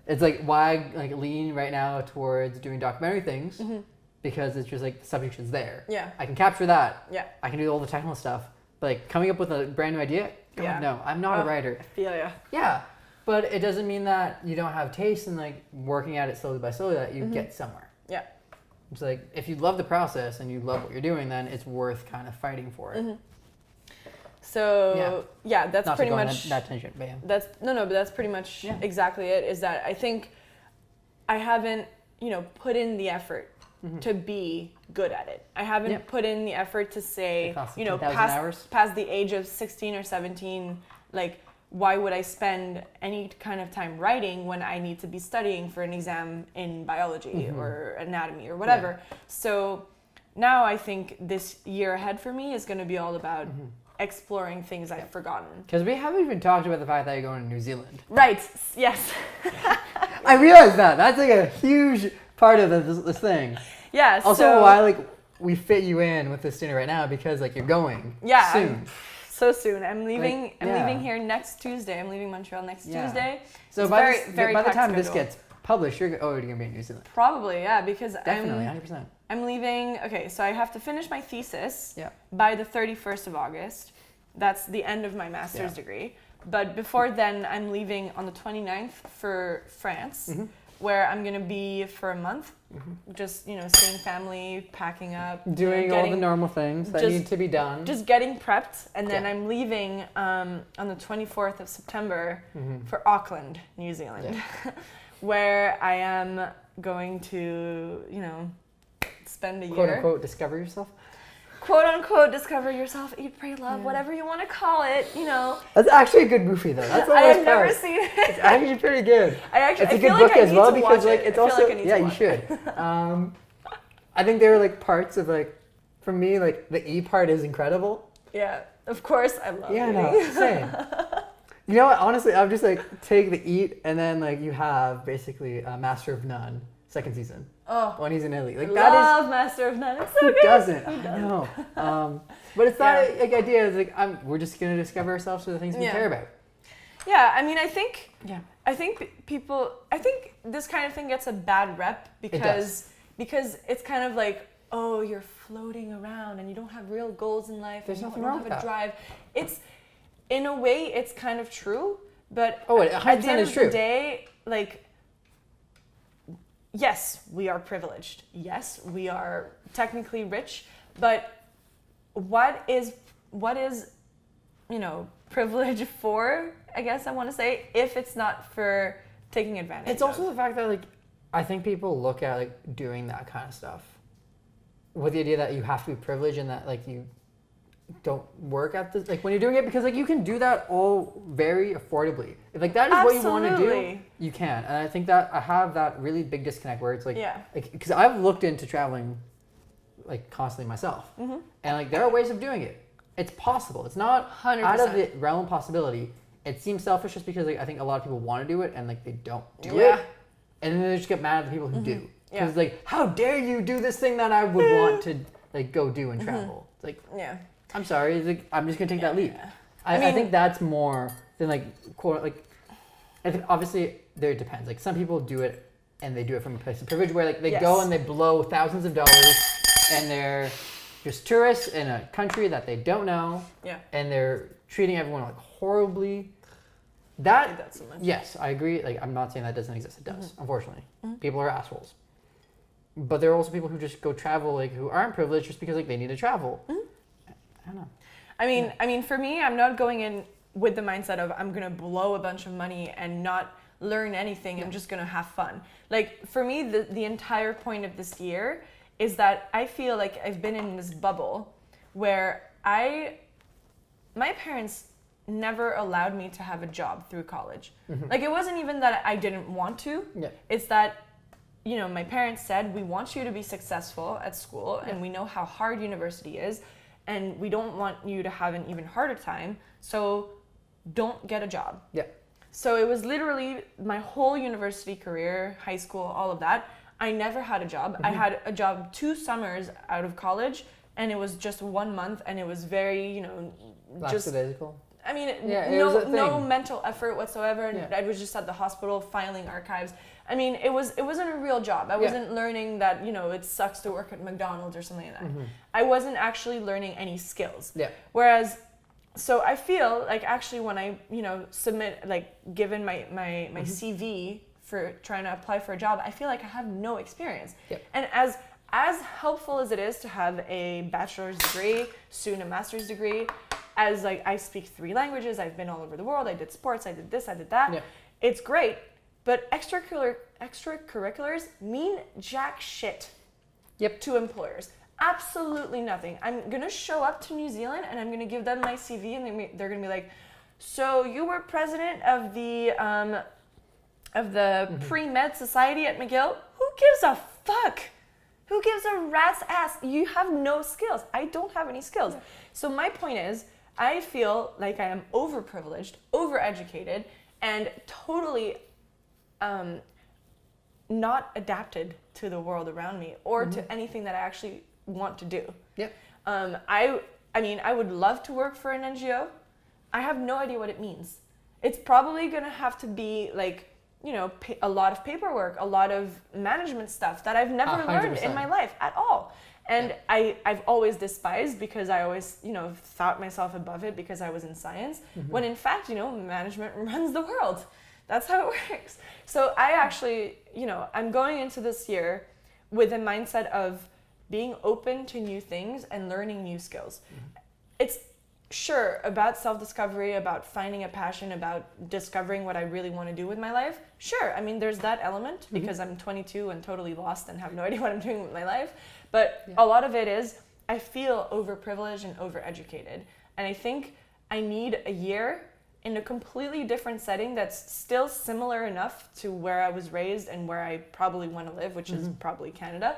It's like why I like lean right now towards doing documentary things because it's just like the subject is there. Yeah. I can capture that. Yeah. I can do all the technical stuff. But like coming up with a brand new idea, God, no, I'm not a writer. I feel ya. Yeah. But it doesn't mean that you don't have taste and like working at it slowly by slowly that you get somewhere. Yeah. It's like if you love the process and you love what you're doing, then it's worth kind of fighting for it. So yeah, that's Not pretty to go on much that tangent, but yeah. that's but that's pretty much exactly it. Is that I think I haven't put in the effort to be good at it. I haven't put in the effort to say past the age of 16 or 17, like why would I spend any kind of time writing when I need to be studying for an exam in biology or anatomy or whatever. So now I think this year ahead for me is going to be all about exploring things I've forgotten. Because we haven't even talked about the fact that you're going to New Zealand. Right. Yes. I realized that. That's like a huge part of this thing. Yeah. Also, why like we fit you in with this student right now because like you're going soon. So soon. I'm leaving. I'm leaving here next Tuesday. I'm leaving Montreal next Tuesday. So by the time this gets published, you're already gonna be in New Zealand. Probably, yeah, because definitely 100%. I'm leaving. Okay, so I have to finish my thesis by the 31st of August. That's the end of my master's degree. But before then, I'm leaving on the 29th for France, where I'm gonna be for a month. Just seeing family, packing up, doing all the normal things that need to be done. Just getting prepped, and then I'm leaving on the 24th of September for Auckland, New Zealand, where I am going to spend a year. Quote unquote discover yourself. Quote unquote discover yourself, eat, pray, love, whatever you want to call it. That's actually a good movie though. That's the I worst have part. never seen it. It's actually pretty good. It's a I good feel book like as I well need to because watch like it. it's I feel also like I need to you watch should. I think there are like parts of like for me like the E part is incredible. Yeah, of course I love it. Yeah, no, same. You know what? Honestly, I'm just like take the eat and then like you have basically Master of None second season. Oh, when he's in Italy, like I that love Master of None. It's so who good. Doesn't? I know. But it's not like idea. It's like we're just gonna discover ourselves through the things we care about. Yeah, I mean, I think people. I think this kind of thing gets a bad rep because it's kind of like, oh, you're floating around and you don't have real goals in life. There's and nothing you don't wrong have with a that. drive. It's in a way, it's kind of true, but at at the end of true. the day, like. Yes, we are privileged. Yes, we are technically rich, but what is privilege for, I guess I want to say, if it's not for taking advantage It's also the fact that like I think people look at like doing that kind of stuff with the idea that you have to be privileged and that like you don't work at this like when you're doing it because like you can do that all very affordably. If like that is what you want to do, you can. And I think that I have that really big disconnect where it's like because I've looked into traveling like constantly myself, and like there are ways of doing it. It's possible. It's not 100%. out of the realm of possibility. It seems selfish just because like, I think a lot of people want to do it and like they don't do it, and then they just get mad at the people who do because like how dare you do this thing that I would want to like go do and travel. It's like I'm sorry. It's like, I'm just gonna take that leap. I think that's more than like quote like. I think obviously there it depends. Like some people do it and they do it from a place of privilege where like they go and they blow thousands of dollars and they're just tourists in a country that they don't know. Yeah. And they're treating everyone like horribly. That so yes, I agree. Like I'm not saying that doesn't exist. It does. Unfortunately, people are assholes. But there are also people who just go travel like who aren't privileged just because like they need to travel. I don't know. I mean, for me, I'm not going in with the mindset of I'm gonna blow a bunch of money and not learn anything. I'm just gonna have fun. Like for me, the entire point of this year is that I feel like I've been in this bubble where my parents never allowed me to have a job through college. Like it wasn't even that I didn't want to. It's that my parents said, we want you to be successful at school and we know how hard university is. And we don't want you to have an even harder time, so don't get a job. Yeah. So it was literally my whole university career, high school, all of that. I never had a job. I had a job 2 summers out of college, and it was just 1 month, and it was very, just... Lackadaisical? I mean, Yeah, no mental effort whatsoever, and Yeah. I was just at the hospital filing archives. I mean, it wasn't a real job. I wasn't learning that, it sucks to work at McDonald's or something like that. I wasn't actually learning any skills. Yeah. Whereas, so I feel like actually when I, submit, like given my CV for trying to apply for a job, I feel like I have no experience. Yep. And as helpful as it is to have a bachelor's degree, soon a master's degree, as like I speak 3 languages, I've been all over the world, I did sports, I did this, I did that. Yeah. It's great, but extracurriculars mean jack shit to employers. Absolutely nothing. I'm gonna show up to New Zealand and I'm gonna give them my CV, and they're gonna be like, so you were president of the pre-med society at McGill? Who gives a fuck? Who gives a rat's ass? You have no skills. I don't have any skills. Yeah. So my point is, I feel like I am overprivileged, overeducated, and totally not adapted to the world around me or to anything that I actually want to do. Yep. I mean, I would love to work for an NGO. I have no idea what it means. It's probably going to have to be like, a lot of paperwork, a lot of management stuff that I've never 100%. learned in my life at all. And I've always despised, because I always, thought myself above it because I was in science, when in fact, management runs the world. That's how it works. So I actually, I'm going into this year with a mindset of being open to new things and learning new skills. It's sure about self-discovery, about finding a passion, about discovering what I really want to do with my life. Sure, I mean, there's that element because I'm 22 and totally lost and have no idea what I'm doing with my life. But a lot of it is I feel overprivileged and overeducated. And I think I need a year in a completely different setting that's still similar enough to where I was raised and where I probably want to live, which is probably Canada.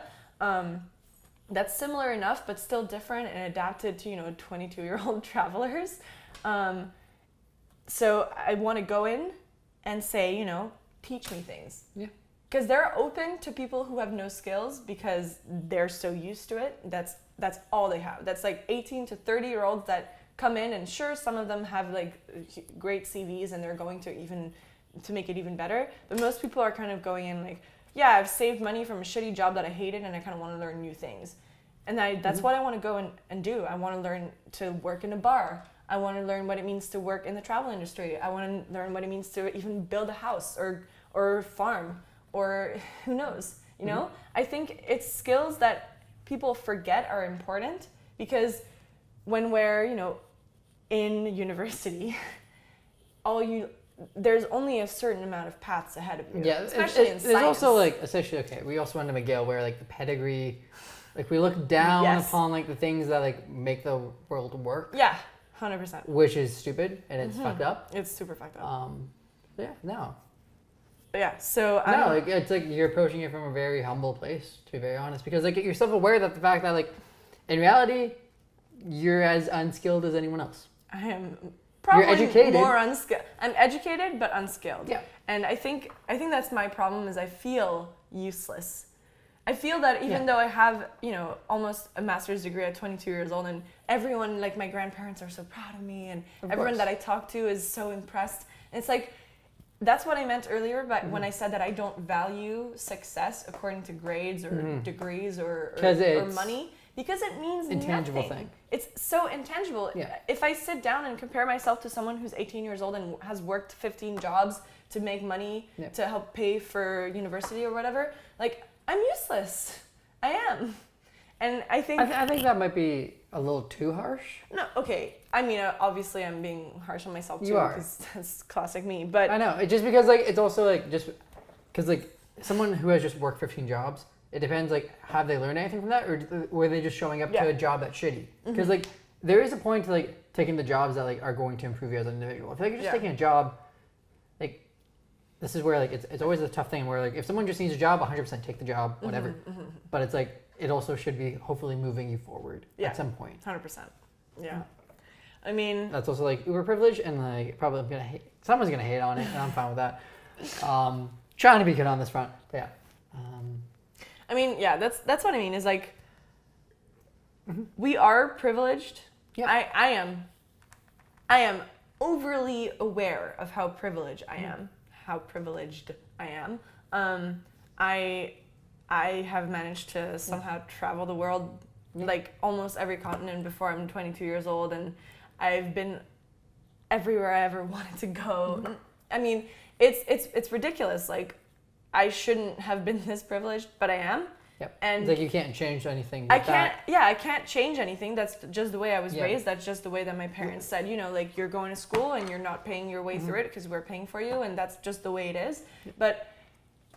That's similar enough, but still different and adapted to, 22-year-old travelers. So I want to go in and say, teach me things. Yeah. Because they're open to people who have no skills because they're so used to it. That's all they have. That's like 18 to 30-year-olds that come in, and sure, some of them have like great CVs and they're going to make it even better. But most people are kind of going in like, yeah, I've saved money from a shitty job that I hated and I kind of want to learn new things. And that's what I want to go and do. I want to learn to work in a bar. I want to learn what it means to work in the travel industry. I want to learn what it means to even build a house or farm or who knows, I think it's skills that people forget are important because when we're, in university, there's only a certain amount of paths ahead of you. Yeah, especially in science. There's also especially, we also went to McGill where the pedigree, we look down upon the things that make the world work. Yeah, 100%. Which is stupid and it's fucked up. It's super fucked up. Yeah, so it's you're approaching it from a very humble place, to be very honest, because you're self-aware that the fact that in reality you're as unskilled as anyone else. I am probably you're educated. More unskilled. I'm educated but unskilled. Yeah. And I think that's my problem is I feel useless. I feel that even though I have, almost a master's degree at 22 years old and everyone, my grandparents are so proud of me and everyone that I talk to is so impressed. And it's that's what I meant earlier, but when I said that I don't value success according to grades or degrees or money, because it means intangible nothing. Thing. It's so intangible. Yeah. If I sit down and compare myself to someone who's 18 years old and has worked 15 jobs to make money to help pay for university or whatever, I'm useless. I am. And I think that might be a little too harsh. No, okay. I mean, obviously I'm being harsh on myself too. You are. Because that's classic me. But I know. It's just because it's also just because someone who has just worked 15 jobs, it depends have they learned anything from that or were they just showing up to a job that's shitty? Because there is a point to taking the jobs that are going to improve you as an individual. I feel you're just taking a job this is where it's always a tough thing where if someone just needs a job, 100% take the job, whatever. But it's it also should be hopefully moving you forward at some point. 100%. Yeah. I mean, that's also like uber privilege, and like probably someone's gonna hate on it, and I'm fine with that. Trying to be good on this front, but yeah. I mean, yeah, that's what I mean. Is like, we are privileged. Yeah. I am overly aware of how privileged I am. How privileged I am. I have managed to somehow travel the world, like almost every continent before I'm 22 years old, and I've been everywhere I ever wanted to go. I mean, it's ridiculous. Like, I shouldn't have been this privileged, but I am. Yep. And it's like you can't change anything. I can't change anything. That's just the way I was Yeah. raised. That's just the way that my parents said, you know, like, you're going to school and you're not paying your way through it because we're paying for you, and that's just the way it is. But,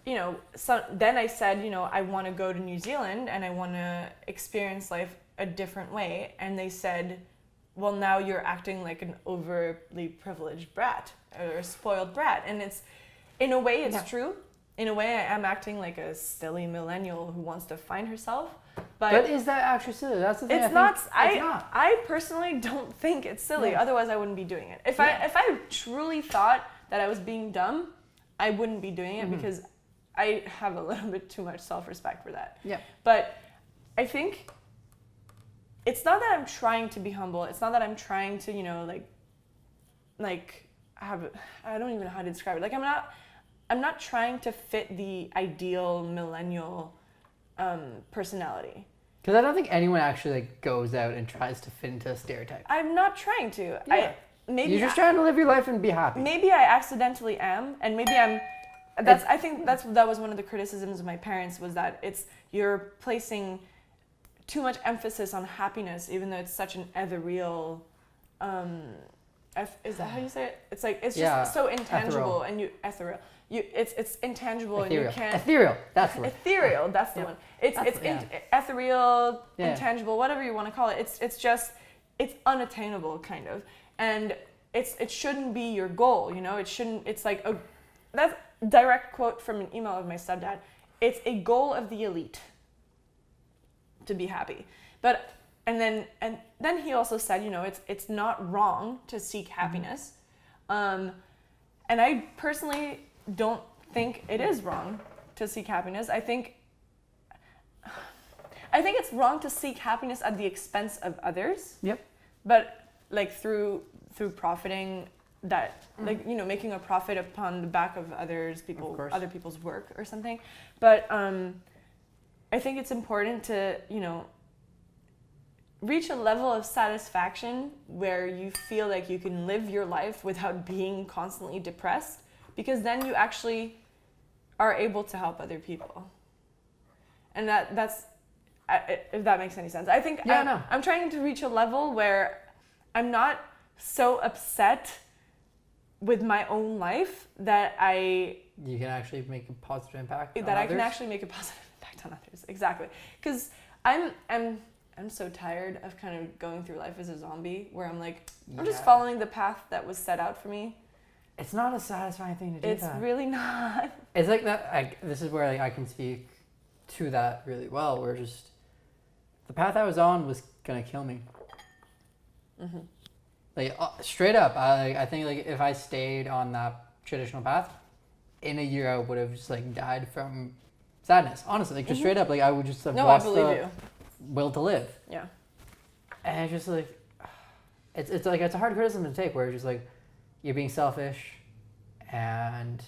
you know, so then I said, you know, I want to go to New Zealand and I want to experience life a different way. And they said, well, now you're acting like an overly privileged brat or a spoiled brat. And it's, in a way, it's true. In a way, I am acting like a silly millennial who wants to find herself. But is that actually silly? That's the thing. it's not. I personally don't think it's silly. Yeah. Otherwise, I wouldn't be doing it. If I truly thought that I was being dumb, I wouldn't be doing it because I have a little bit too much self-respect for that. Yeah. But I think it's not that I'm trying to be humble. It's not that I'm trying to, you know, like have. I don't even know how to describe it. Like, I'm not trying to fit the ideal millennial personality. Because I don't think anyone actually like goes out and tries to fit into a stereotype. I'm not trying to. Yeah. You're just trying to live your life and be happy. Maybe I accidentally am, and maybe I'm. I think that was one of the criticisms of my parents, was that you're placing too much emphasis on happiness, even though it's such an ethereal. Is that how you say it? It's like it's just so intangible, ethereal. It's intangible, Ethereal. and you can't. Ethereal. That's the word. Ethereal. That's the one. It's ethereal, intangible, whatever you want to call it. It's unattainable, kind of, and it shouldn't be your goal. You know, it shouldn't. It's like that's a direct quote from an email of my stepdad. It's a goal of the elite to be happy, but. And then he also said, you know, it's not wrong to seek happiness, and I personally don't think it is wrong to seek happiness. I think it's wrong to seek happiness at the expense of others. Yep. But like through profiting that, like, you know, making a profit upon the back of other people's work or something. But I think it's important to, you know, reach a level of satisfaction where you feel like you can live your life without being constantly depressed, because then you actually are able to help other people. And that's if that makes any sense. I think I'm trying to reach a level where I'm not so upset with my own life that you can actually make a positive impact. I can actually make a positive impact on others. Exactly, because I'm so tired of kind of going through life as a zombie, where I'm like, I'm just following the path that was set out for me. It's not a satisfying thing to do. It's really not. It's like that. This is where I can speak to that really well. Where just the path I was on was gonna kill me. Mm-hmm. Like straight up, I think like if I stayed on that traditional path, in a year I would have just like died from sadness. Honestly, like just straight up, like I would just have lost the will to live. Yeah. And it's just like, it's like, it's a hard criticism to take, where it's just like, you're being selfish and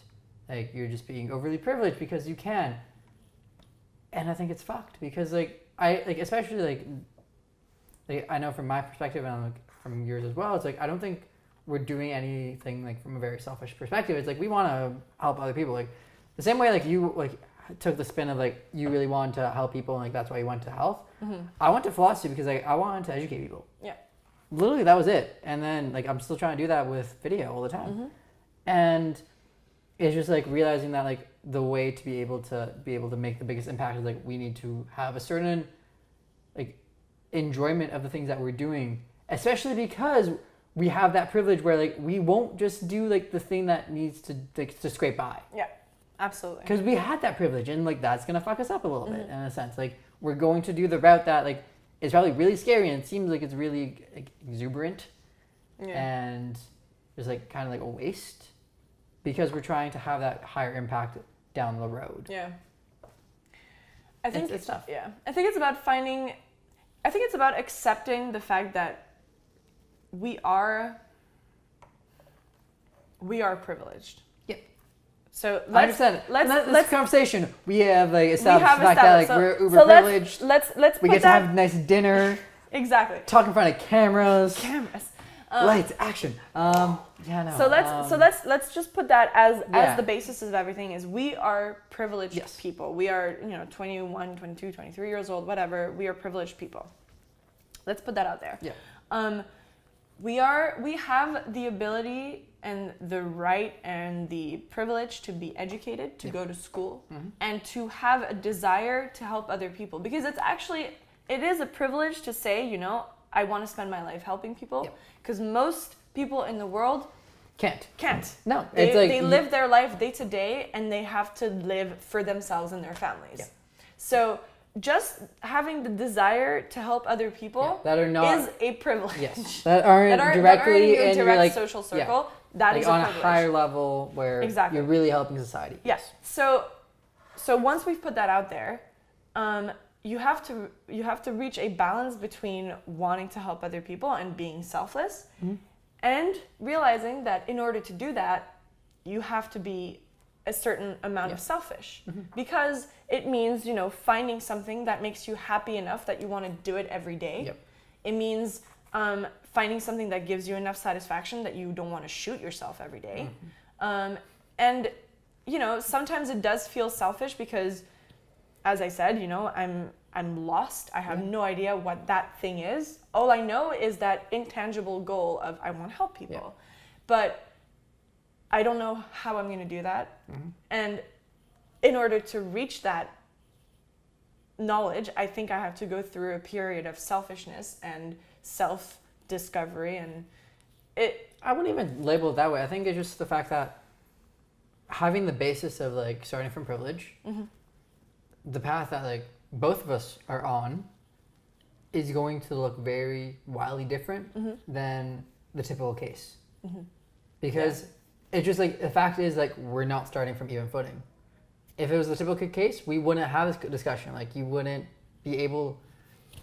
like you're just being overly privileged because you can. And I think it's fucked, because especially like I know from my perspective, and like from yours as well, it's like I don't think we're doing anything like from a very selfish perspective. It's like we want to help other people, like the same way like you like took the spin of like you really wanted to help people and like that's why you went to health. I went to philosophy because I wanted to educate people. Yeah. Literally that was it. And then like I'm still trying to do that with video all the time. And it's just like realizing that like the way to be able to make the biggest impact is like we need to have a certain like enjoyment of the things that we're doing, especially because we have that privilege where like we won't just do like the thing that needs to scrape by. Yeah. Absolutely. Because we had that privilege, and like that's gonna fuck us up a little bit in a sense. Like we're going to do the route that like is probably really scary, and it seems like it's really like, exuberant, and there's like kind of like a waste because we're trying to have that higher impact down the road. Yeah. I think it's tough. Yeah. I think it's about accepting the fact that we are privileged. Yep. So I understand. This conversation we have like established the fact that like we're uber privileged. Let's we get to have a nice dinner. Exactly. Talk in front of cameras. Lights, action. Yeah, no. So let's just put that as the basis of everything. Is we are privileged people. We are 21, 22, 23 years old, whatever. We are privileged people. Let's put that out there. Yeah. We have the ability and the right and the privilege to be educated, to go to school, and to have a desire to help other people. Because it is a privilege to say, I want to spend my life helping people. Because most people in the world can't. No. They live their life day to day, and they have to live for themselves and their families. Yeah. So just having the desire to help other people is a privilege. Yes. That aren't directly in your direct social circle. Yeah. That like is on a privilege. A higher level where you're really helping society. Yes. So once we've put that out there, you have to reach a balance between wanting to help other people and being selfless, and realizing that in order to do that, you have to be a certain amount of selfish, because it means finding something that makes you happy enough that you want to do it every day. Yep. It means finding something that gives you enough satisfaction that you don't want to shoot yourself every day. And sometimes it does feel selfish because, as I said, I'm lost. I have no idea what that thing is. All I know is that intangible goal of I want to help people. But I don't know how I'm going to do that. And in order to reach that knowledge, I think I have to go through a period of selfishness and self-discovery. And I wouldn't even label it that way. I think it's just the fact that having the basis of like starting from privilege, the path that like both of us are on is going to look very wildly different than the typical case. Because it's just like, the fact is like, we're not starting from even footing. If it was the typical case, we wouldn't have this discussion. Like you wouldn't be able,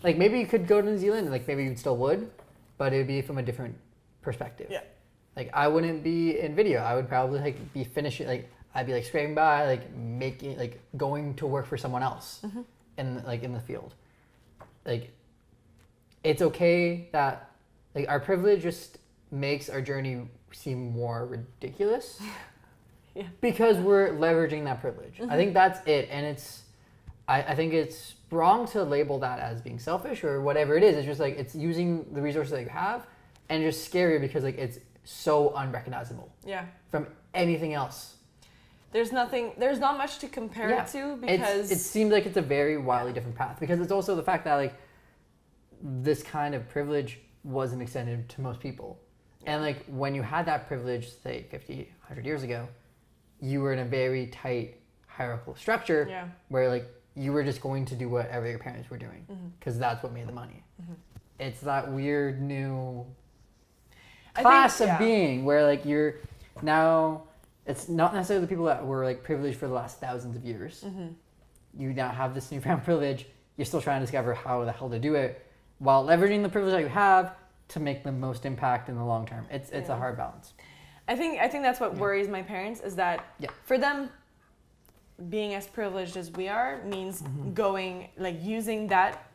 like maybe you could go to New Zealand, like maybe you still would, but it would be from a different perspective. Yeah. Like I wouldn't be in video. I would probably like be finishing, like I'd be like scraping by, like making, like going to work for someone else in the field. Like it's okay that like our privilege just makes our journey seem more ridiculous because we're leveraging that privilege. I think that's it. And I think it's wrong to label that as being selfish or whatever it is. It's just like, it's using the resources that you have, and just scarier because like it's so unrecognizable from anything else. There's not much to compare it to, because it seems like it's a very wildly different path, because it's also the fact that like this kind of privilege wasn't extended to most people. And like when you had that privilege, say 50, 100 years ago, you were in a very tight hierarchical structure where like you were just going to do whatever your parents were doing because that's what made the money. It's that weird new class of being where like you're now, it's not necessarily the people that were like privileged for the last thousands of years. You now have this newfound privilege. You're still trying to discover how the hell to do it while leveraging the privilege that you have to make the most impact in the long term. It's a hard balance. I think that's what worries my parents, is that for them, being as privileged as we are means going, like using that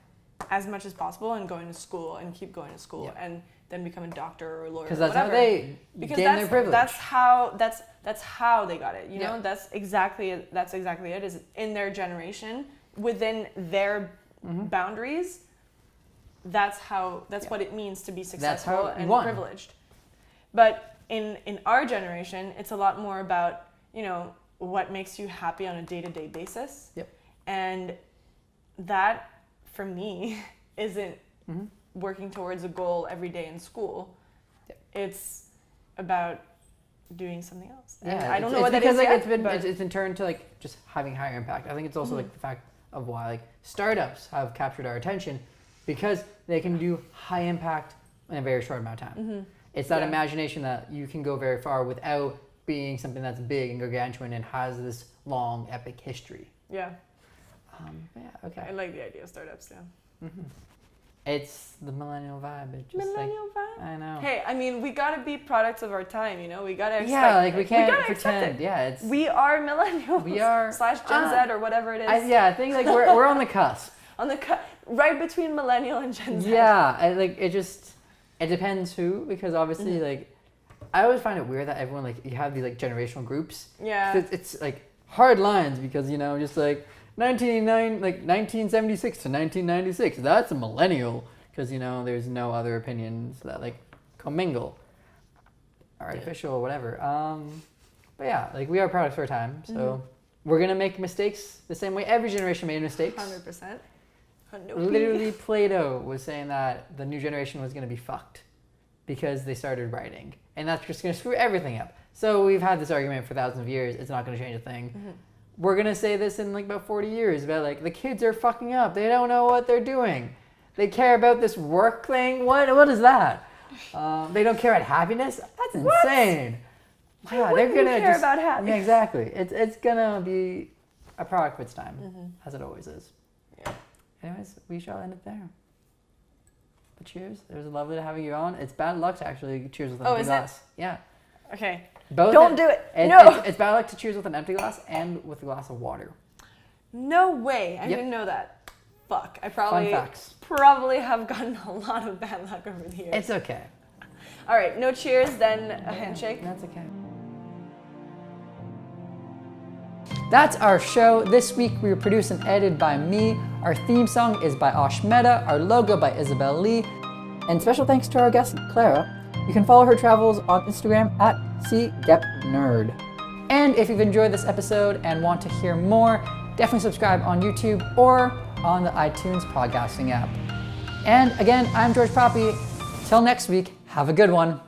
as much as possible and going to school and keep going to school and then become a doctor or a lawyer. Because that's how they gain their privilege. That's how they got it. You know, that's exactly it. Is in their generation, within their boundaries. That's what it means to be successful and privileged. But in our generation, it's a lot more about, what makes you happy on a day-to-day basis. And that, for me, isn't working towards a goal every day in school. It's about doing something else. And I don't know what that is yet, it's been turned to like just having higher impact. I think it's also like the fact of why like startups have captured our attention, because they can do high impact in a very short amount of time. It's that Yeah. imagination that you can go very far without being something that's big and gargantuan and has this long, epic history. Yeah. Yeah, okay. I like the idea of startups, yeah. It's the millennial vibe. It just Millennial vibe. I know. Hey, I mean, we gotta be products of our time, you know? We gotta expect Yeah, like we can't gotta accept pretend. it. Yeah, it's. We are millennials. We are- / Gen Z or whatever it is. I think like we're on the cusp. On the right between millennial and Gen Z. Yeah, it depends who, because obviously like I always find it weird that everyone like you have these like generational groups. Yeah. It's like hard lines because just like 1976 to 1996. That's a millennial because there's no other opinions that like commingle, artificial or whatever. But yeah, like we are products of our time, so we're gonna make mistakes the same way every generation made mistakes. 100%. Literally, Plato was saying that the new generation was going to be fucked because they started writing. And that's just going to screw everything up. So we've had this argument for thousands of years. It's not going to change a thing. We're going to say this in like about 40 years about like the kids are fucking up. They don't know what they're doing. They care about this work thing. What is that? They don't care about happiness? That's insane. Yeah, they're going to care about happiness. Yeah, exactly. It's going to be a product of its time, as it always is. Yeah. Anyways, we shall end it there. But cheers. It was lovely to have you on. It's bad luck to actually cheers with an empty is it? glass. Yeah. Okay. Both Don't do it. No. It's bad luck to cheers with an empty glass and with a glass of water. No way. I Yep. didn't know that. Fuck. I Fun facts. probably have gotten a lot of bad luck over the years. It's okay. All right. No cheers, then a handshake. That's okay. That's our show. This week we were produced and edited by me. Our theme song is by Ashmeda, our logo by Isabel Lee. And special thanks to our guest, Clara. You can follow her travels on Instagram at @CGepNerd. And if you've enjoyed this episode and want to hear more, definitely subscribe on YouTube or on the iTunes podcasting app. And again, I'm George Popi. Till next week, have a good one.